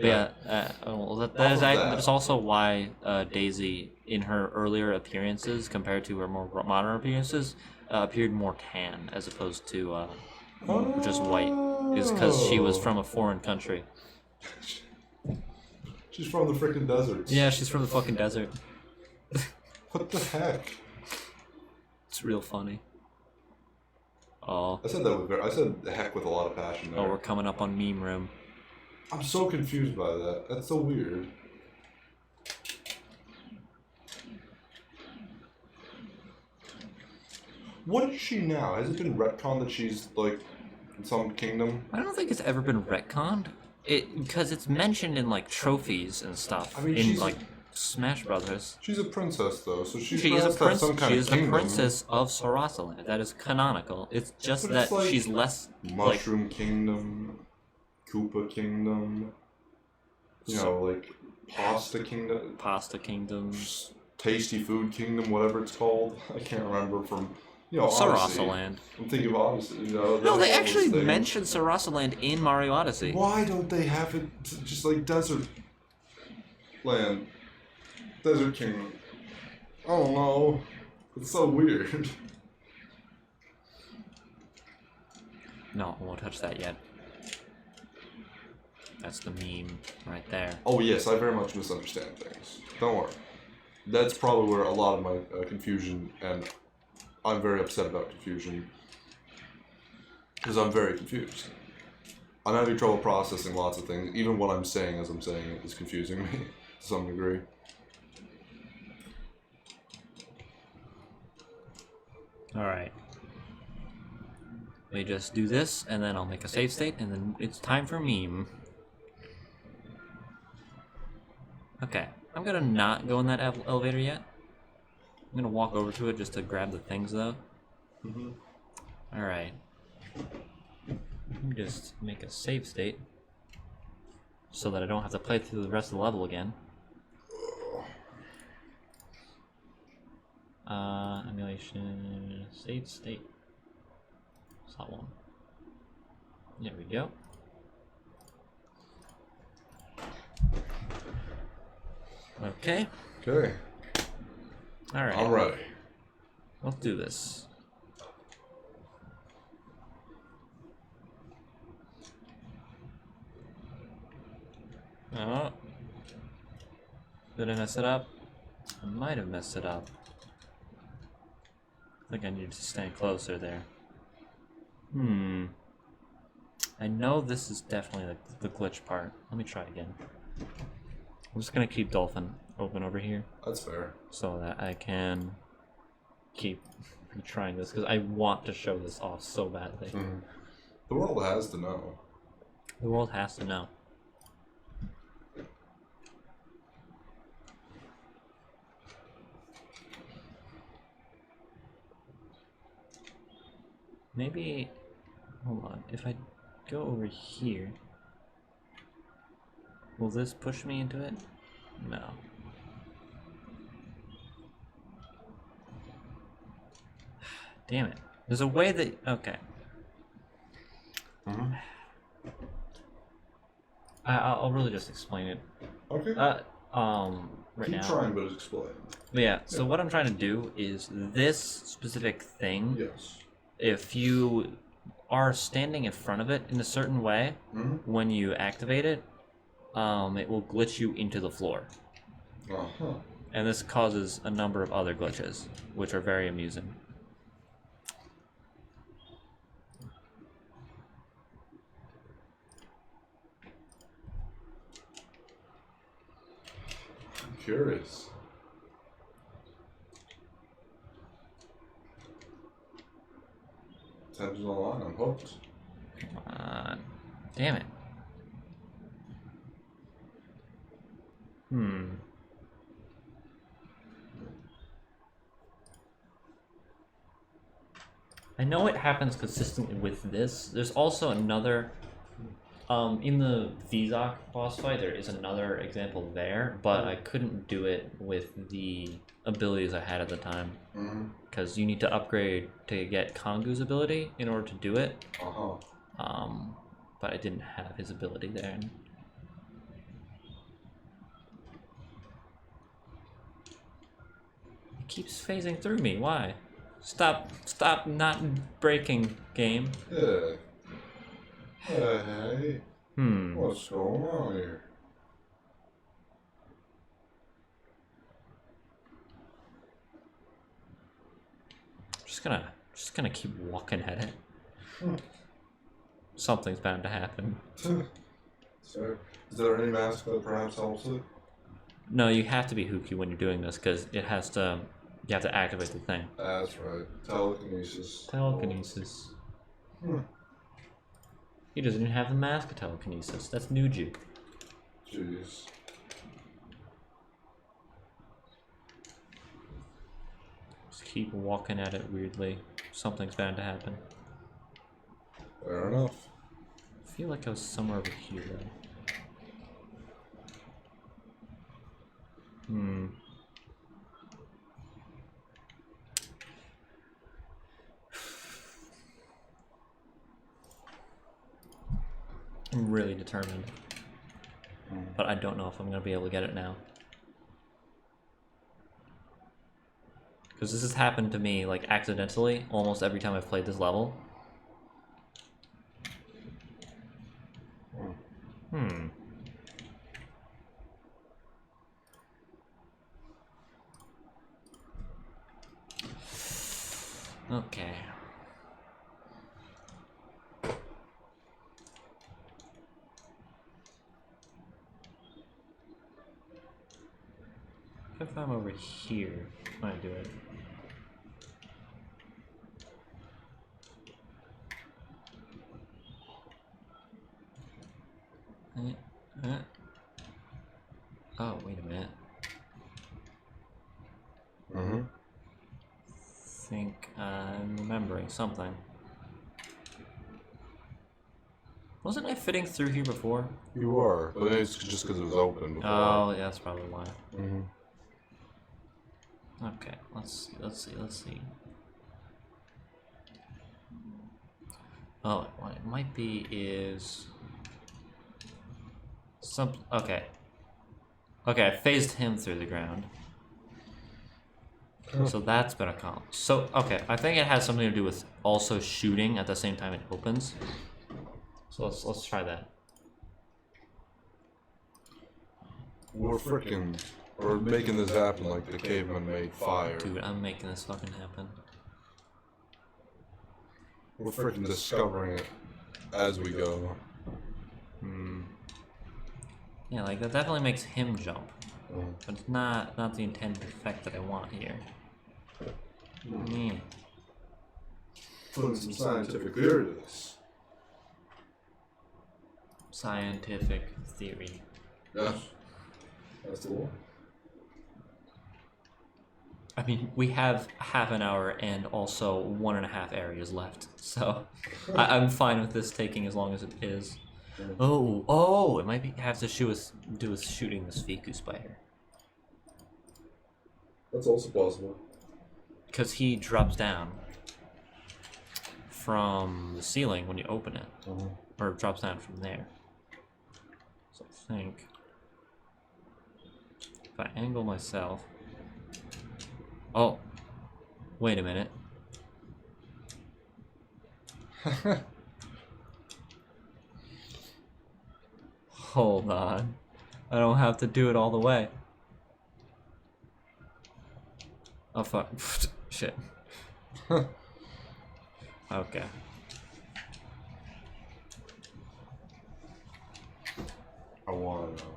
Yeah. Well, Off of that that. is also why Daisy, in her earlier appearances compared to her more modern appearances, appeared more tan as opposed to just white. Is because she was from a foreign country. She's from the freaking deserts. Yeah, she's from the fucking desert. What the heck? It's real funny. Oh. I said the heck with a lot of passion there. Oh, we're coming up on meme room. I'm so confused by that. That's so weird. What is she now? Has it been retconned that she's like in some kingdom? I don't think it's ever been retconned. Because it's mentioned in like trophies and stuff. I mean, in she's like Smash Brothers. She's a princess though, so She is a prince. Some kind She of is the kingdom. princess of Sarasaland. That is canonical. It's just But that it's like she's less Mushroom Kingdom, Koopa Kingdom. You know, like Pasta Kingdom, Pasta Kingdom. Tasty Food Kingdom, whatever it's called. I can't remember from You know, Odyssey. Sarasaland. I'm thinking of Odyssey. You know, No, they all actually those things. mentioned Sarasaland in Mario Odyssey. Why don't they have it just like Desert Land? Desert Kingdom. I don't know. It's so weird. No, I won't touch that yet. That's the meme right there. Oh yes, I very much misunderstand things. Don't worry. That's probably where a lot of my confusion, and I'm very upset about confusion. Because I'm very confused. I'm having trouble processing lots of things. Even what I'm saying as I'm saying it is confusing me to some degree. Alright. We just do this, and then I'll make a save state, and then it's time for meme. Okay. I'm gonna not go in that elevator yet. I'm gonna walk over to it just to grab the things, though. Alright. Just make a save state so that I don't have to play through the rest of the level again. Emulation save state. Slot 1. There we go. Okay. Okay. Alright. I'm ready. Let's do this. Oh. Did I mess it up? I might have messed it up. I think I need to stand closer there. I know this is definitely the glitch part. Let me try again. I'm just gonna keep Dolphin open over here That's fair. so that I can keep retrying this because I want to show this off so badly. The world has to know. The world has to know. Maybe, hold on, if I go over here, will this push me into it? No. Damn it. There's a way that, okay. I'll really just explain it. Okay. Right Keep now. trying, but explain. Yeah, so what I'm trying to do is this specific thing, Yes. if you are standing in front of it in a certain way, when you activate it, it will glitch you into the floor. And this causes a number of other glitches, which are very amusing. I'm curious. Tensions on the line. I'm hooked. Come on. Damn it. I know it happens consistently with this. There's also another... in the Vizok boss fight, there is another example there, but I couldn't do it with the abilities I had at the time. Because you need to upgrade to get Kongu's ability in order to do it. But I didn't have his ability there. It keeps phasing through me. Why? Stop not breaking, game. Yeah. Hey. What's going on here? Just gonna keep walking at it. Something's bound to happen. So, is there any mask that perhaps helps it? No, you have to be Huki when you're doing this because it has to. You have to activate the thing. That's right. Telekinesis. Telekinesis. He doesn't even have the mask of telekinesis. That's Nuju. Jeez. Just keep walking at it weirdly. Something's bound to happen. Fair enough. I feel like I was somewhere over here though. I'm really determined. But I don't know if I'm going to be able to get it now. Because this has happened to me, like, accidentally almost every time I've played this level. Okay. If I'm over here, I might do it. Oh, wait a minute. Think I'm remembering something. Wasn't I fitting through here before? You were, but it's just because it was open before. Oh, yeah, that's probably why. Okay, let's see. Oh, what it might be is okay. Okay, I phased him through the ground. So that's been accomplished. So, okay, I think it has something to do with also shooting at the same time it opens. So let's try that. We're making this happen like the caveman made fire. Dude, I'm making this fucking happen. We're freaking discovering it as we go. Yeah, like that definitely makes him jump. But it's not the intended effect that I want here. Putting some scientific theory to this. Scientific theory. Yes. That's the one. I mean, we have half an hour and also 1.5 areas left, so I'm fine with this taking as long as it is. Oh, it might have to do with shooting this Fiku spider. That's also possible. Because he drops down from the ceiling when you open it, or drops down from there. So I think if I angle myself. Oh, wait a minute. Hold on. I don't have to do it all the way. Oh fuck. Shit. Okay. I wanna know.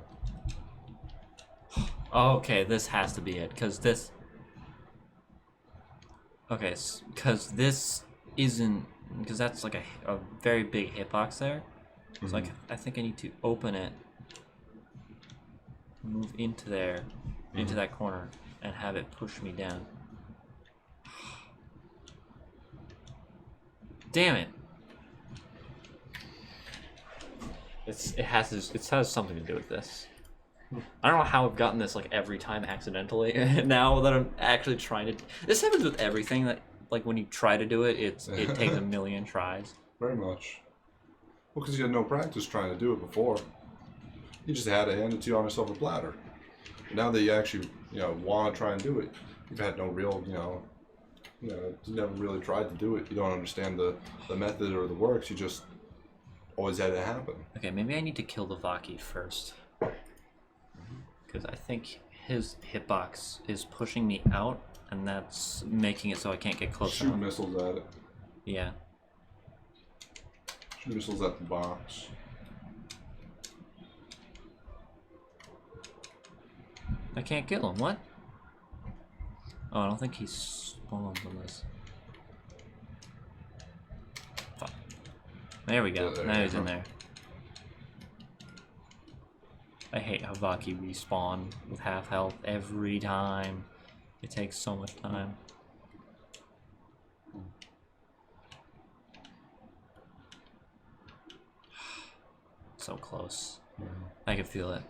Okay, this has to be it, because this... Okay, because this isn't... Because that's like a very big hitbox there. So like, I think I need to open it, move into there, into that corner, and have it push me down. Damn it! It has something to do with this. I don't know how I've gotten this like every time accidentally. Now that I'm actually trying to, this happens with everything. That like when you try to do it, it takes a million tries. Very much. Well, because you had no practice trying to do it before. You just had to hand it to you on yourself a platter. Now that you actually, want to try and do it, you've had no real, you never really tried to do it. You don't understand the method or the works. You just always had it happen. Okay, maybe I need to kill the Vaki first. Because I think his hitbox is pushing me out, and that's making it so I can't get close enough. Shoot missiles at it. Yeah. Shoot missiles at the box. I can't kill him, what? Oh, I don't think he's spawned on this. Fuck. There we go. Now he's in there. I hate how Vaki respawn with half health every time. It takes so much time. So close. I can feel it.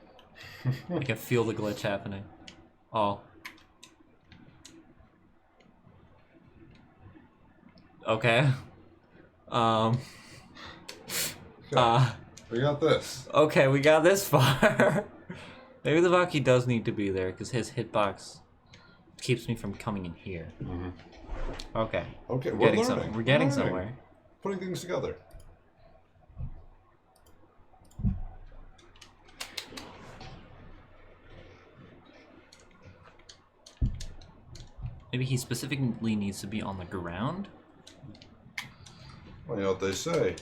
I can feel the glitch happening. Oh. Okay. We got this. Okay, we got this far. Maybe the Vaki does need to be there because his hitbox keeps me from coming in here. Mm-hmm. Okay. Okay, We're we're getting learning. We're getting We're learning. somewhere. Putting things together. Maybe he specifically needs to be on the ground? Well, you know what they say.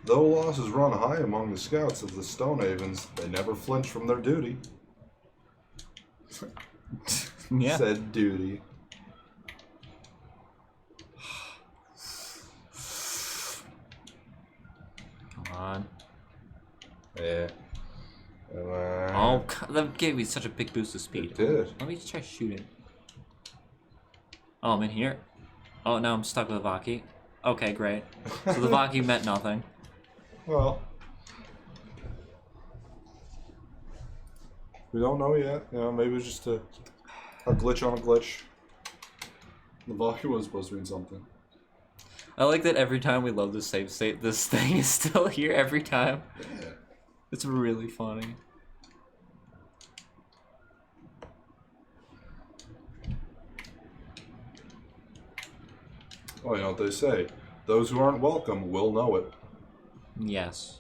Though losses run high among the scouts of the Stonehavens, they never flinch from their duty. Yeah. Said duty. Come on. Yeah. Oh, that gave me such a big boost of speed. It did. Let me just try shooting. Oh, I'm in here. Oh, now I'm stuck with a Vaki. Okay, great. So the Vaki meant nothing. Well, we don't know yet. You know, maybe it was just a glitch on a glitch. The Valkyrie was supposed to mean something. I like that every time we load the save state, this thing is still here every time. Yeah. It's really funny. Well, you know what they say. Those who aren't welcome will know it. Yes.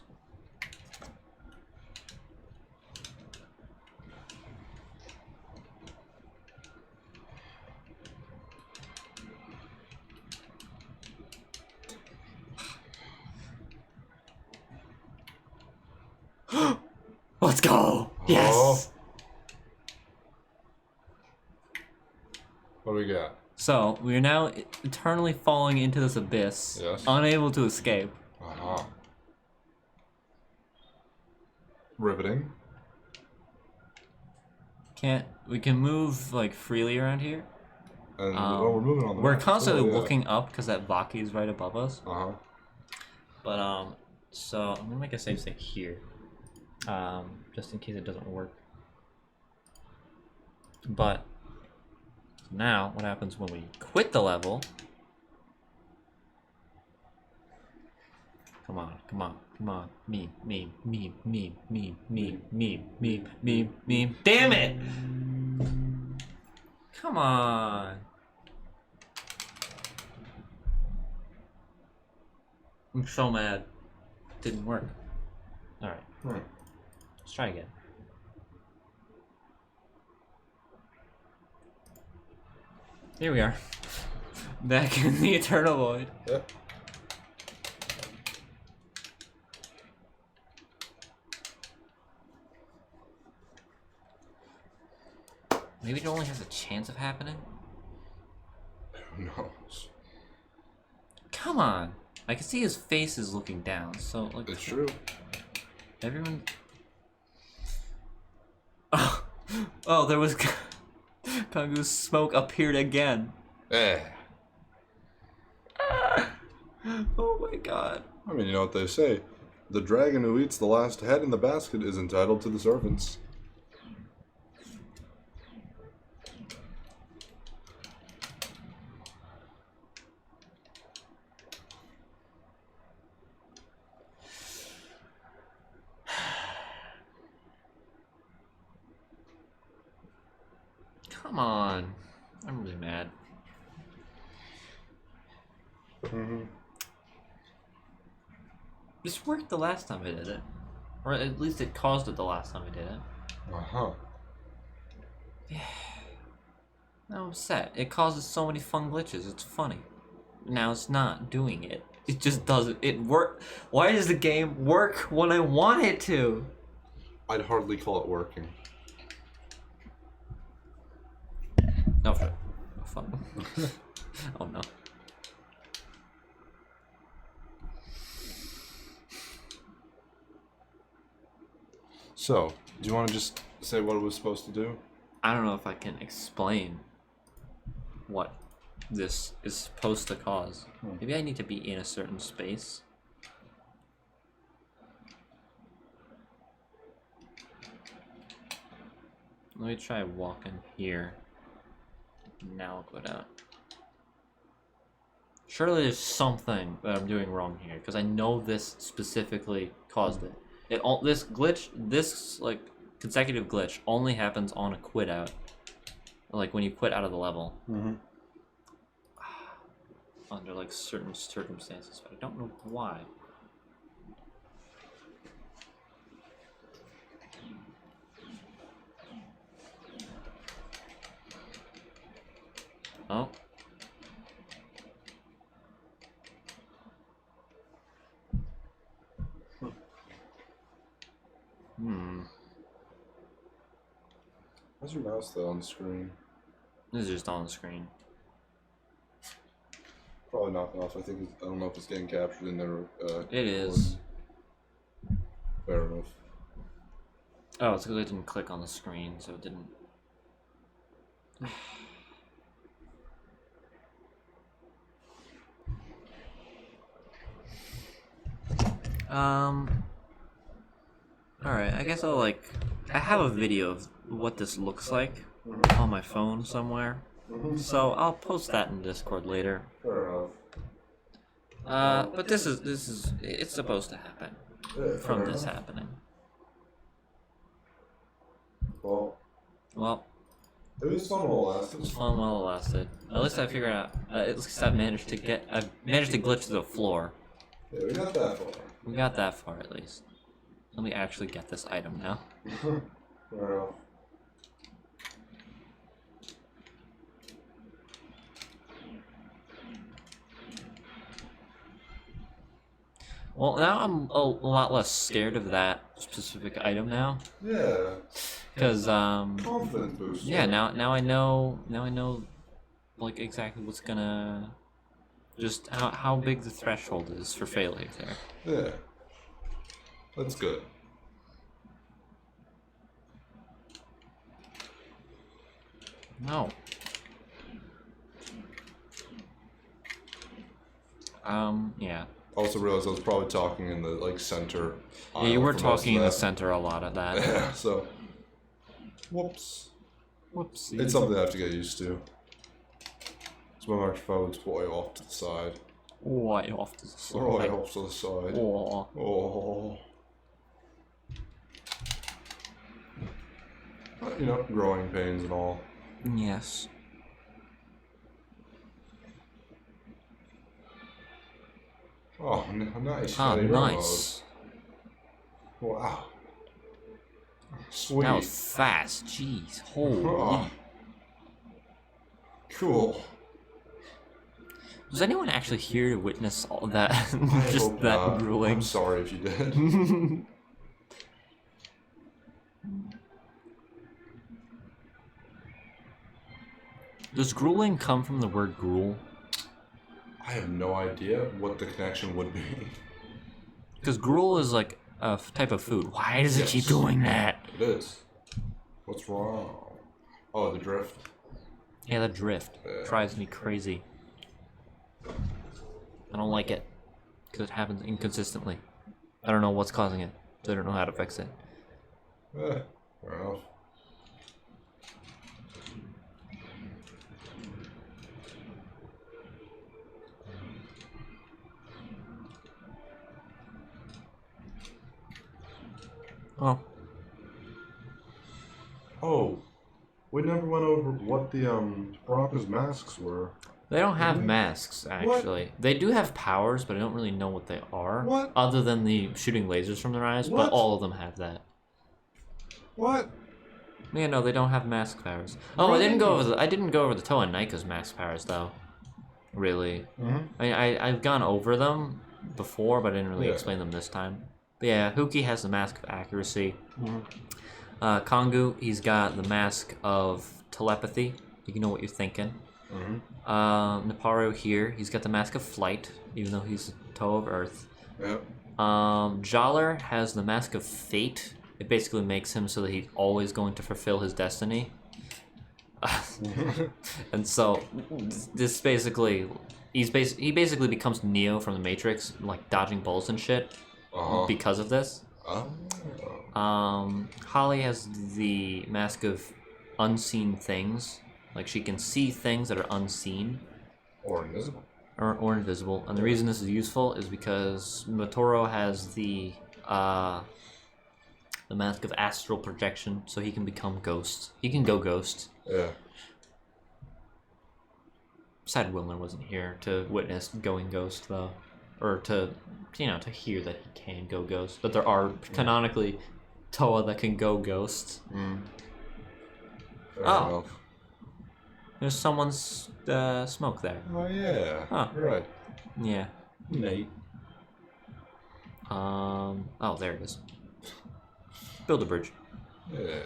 Let's go! Yes! Oh. What do we got? So, we are now eternally falling into this abyss, Yes. unable to escape. Uh-huh. Riveting. We can move, like, freely around here. And we're moving on the We're map. constantly Oh, yeah. looking up because that Vaki is right above us. Uh-huh. But, so I'm gonna make a save state here. Just in case it doesn't work. But now, what happens when we quit the level? Come on, come on, come on. Me. Damn it! Come on. I'm so mad. Didn't work. Alright. Right. Let's try again. Here we are. Back in the Eternal Void. Yep. Maybe it only has a chance of happening? Who knows? Come on! I can see his face is looking down, so like... It's true. Everyone... Oh, there was... Kangu's smoke appeared again. Eh. Oh my god. I mean, you know what they say. The dragon who eats the last head in the basket is entitled to the servants. Come on. I'm really mad. This worked the last time I did it. Or at least it caused it the last time I did it. Uh-huh. Now I'm upset. It causes so many fun glitches. It's funny. Now it's not doing it. It just doesn't. It work. Why does the game work when I want it to? I'd hardly call it working. No, for fun. Oh no. So, do you want to just say what it was supposed to do? I don't know if I can explain what this is supposed to cause. Maybe I need to be in a certain space. Let me try walking here. Now I'll go down. Surely there's something that I'm doing wrong here, because I know this specifically caused it. this like consecutive glitch only happens on a quit out, like when you quit out of the level. Under like certain circumstances, but I don't know why. Oh. How's your mouse though on the screen? This is just on the screen. Probably knocking off. I don't know if it's getting captured in there. It is. Fair enough. Oh, it's because I didn't click on the screen, so it didn't. Alright, I guess I have a video of what this looks like on my phone somewhere. So I'll post that in Discord later. Fair enough. But it's supposed to happen from this happening. Well, it was fun while it lasted. It was fun while it lasted. At least I figured out. At least I managed to glitch to the floor. Yeah, we got that far. We got that far at least. Let me actually get this item now. Fair enough. Well, now I'm a lot less scared of that specific item now. Yeah. Because Confidence boost. yeah, now I know like exactly what's gonna just how big the threshold is for failure there. Yeah. That's good. No. Yeah. Also realized I was probably talking in the center. Yeah, you were talking in the center a lot of that. Yeah, so whoops. Whoopsie. It's something I have to get used to. So my microphone's way off to the side. Way off to the side. Way off to the side. Oh. Oh. You know, growing pains and all. Yes. Oh, nice. Ah, Honey nice. Ramos. Wow. Sweet. That was fast. Jeez. Holy. Oh. Cool. Was anyone actually here to witness all that? I Just hope that not. grueling. I'm sorry if you did. Does grueling come from the word gruel? I have no idea what the connection would be. Because gruel is like a type of food. Why does it keep doing that? It is. What's wrong? Oh, the drift. Yeah, the drift drives me crazy. I don't like it because it happens inconsistently. I don't know what's causing it. So I don't know how to fix it. Fair enough. Oh. Oh, we never went over what the Piraka's masks were. They don't have masks, actually. They do have powers, but I don't really know what they are. What? Other than the shooting lasers from their eyes, What? but all of them have that. What? Yeah, no, they don't have mask powers. Oh, I didn't go over the Toa and Naika's mask powers though. Really. Mm-hmm. I've gone over them before, but I didn't really Yeah. explain them this time. But yeah, Huki has the mask of accuracy. Mm-hmm. Kongu, he's got the mask of telepathy. You can know what you're thinking. Mm-hmm. Naparu here, he's got the mask of flight, even though he's Toa of Earth. Yep. Jaller has the mask of fate. It basically makes him so that he's always going to fulfill his destiny. And so, this basically, he basically becomes Neo from the Matrix, like dodging bullets and shit, because of this. Holly has the mask of unseen things. Like, she can see things that are unseen. Or invisible. Or invisible. And the reason this is useful is because Motoro has the the mask of astral projection, so he can become ghost. He can go ghost. Yeah. Sad Wilmer wasn't here to witness going ghost, though. Or to, to hear that he can go ghost. But there are, canonically, Toa that can go ghost. Fair Oh. enough. There's someone's smoke there. Oh, yeah. Huh. Right. Yeah. Nate. Oh, there it is. Build a bridge. Yeah.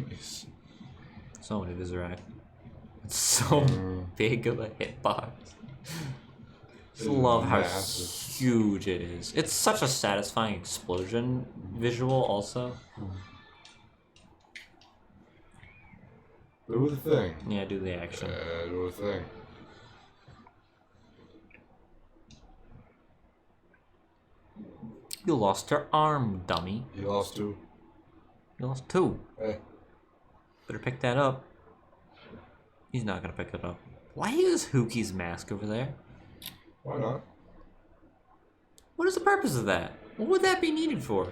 Jeez. So many Vizirac. It's so big of a hitbox. Just love how massive. huge it is. It's such a satisfying explosion visual also. Do the thing. Yeah, do the action. Do the thing. You lost your arm, dummy. He lost two. You lost two. Hey. Better pick that up. He's not gonna pick it up. Why is Hookie's mask over there? Why not? What is the purpose of that? What would that be needed for?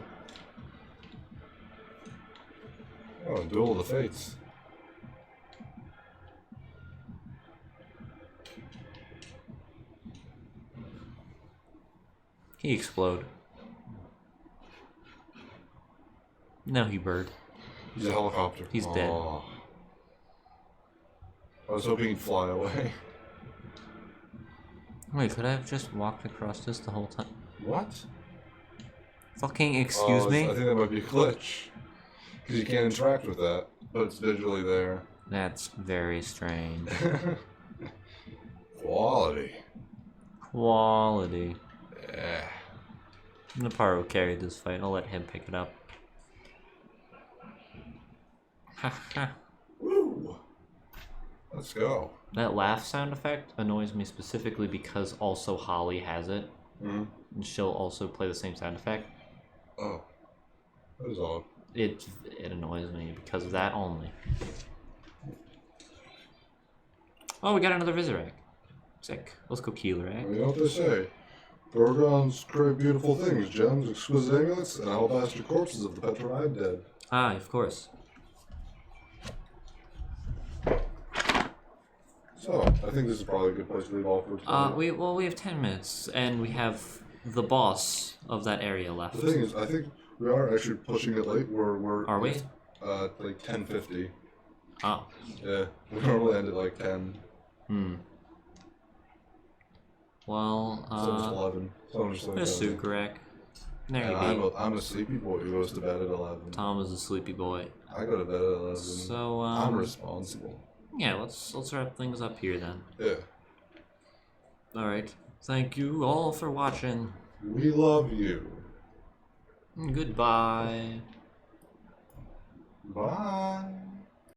Oh, Duel of the Fates. He explode. No, he bird. He's a helicopter. He's dead. I was hoping he'd fly away. Wait, could I have just walked across this the whole time? What? Fucking excuse me? I think that might be a glitch. Because you can't interact with that, but it's visually there. That's very strange. Quality. Quality. Yeah. Naparo carried this fight. I'll let him pick it up. Haha. Woo! Let's go. That laugh sound effect annoys me specifically because also Holly has it. Mm-hmm. And she'll also play the same sound effect. Oh. That is odd. It annoys me because of that only. Oh, we got another Vizirac. Sick. Let's go Keelerac. You know what they say? Gorgons create beautiful things, gems, exquisite amulets, and alabaster corpses of the petrified dead. Ah, of course. So, I think this is probably a good place to leave off for today. We have 10 minutes, and we have the boss of that area left. The thing is, I think we are actually pushing it late. Are we? Like 10:50. Oh. Yeah, we normally end at like 10. Well, So it's 11. So I'm just like, there's Sukarak. There you and go. I'm a sleepy boy who goes to bed at 11. Tom is a sleepy boy. I go to bed at 11. So, I'm responsible. yeah, let's wrap things up here then. Yeah. Alright. Thank you all for watching. We love you. Goodbye. Bye.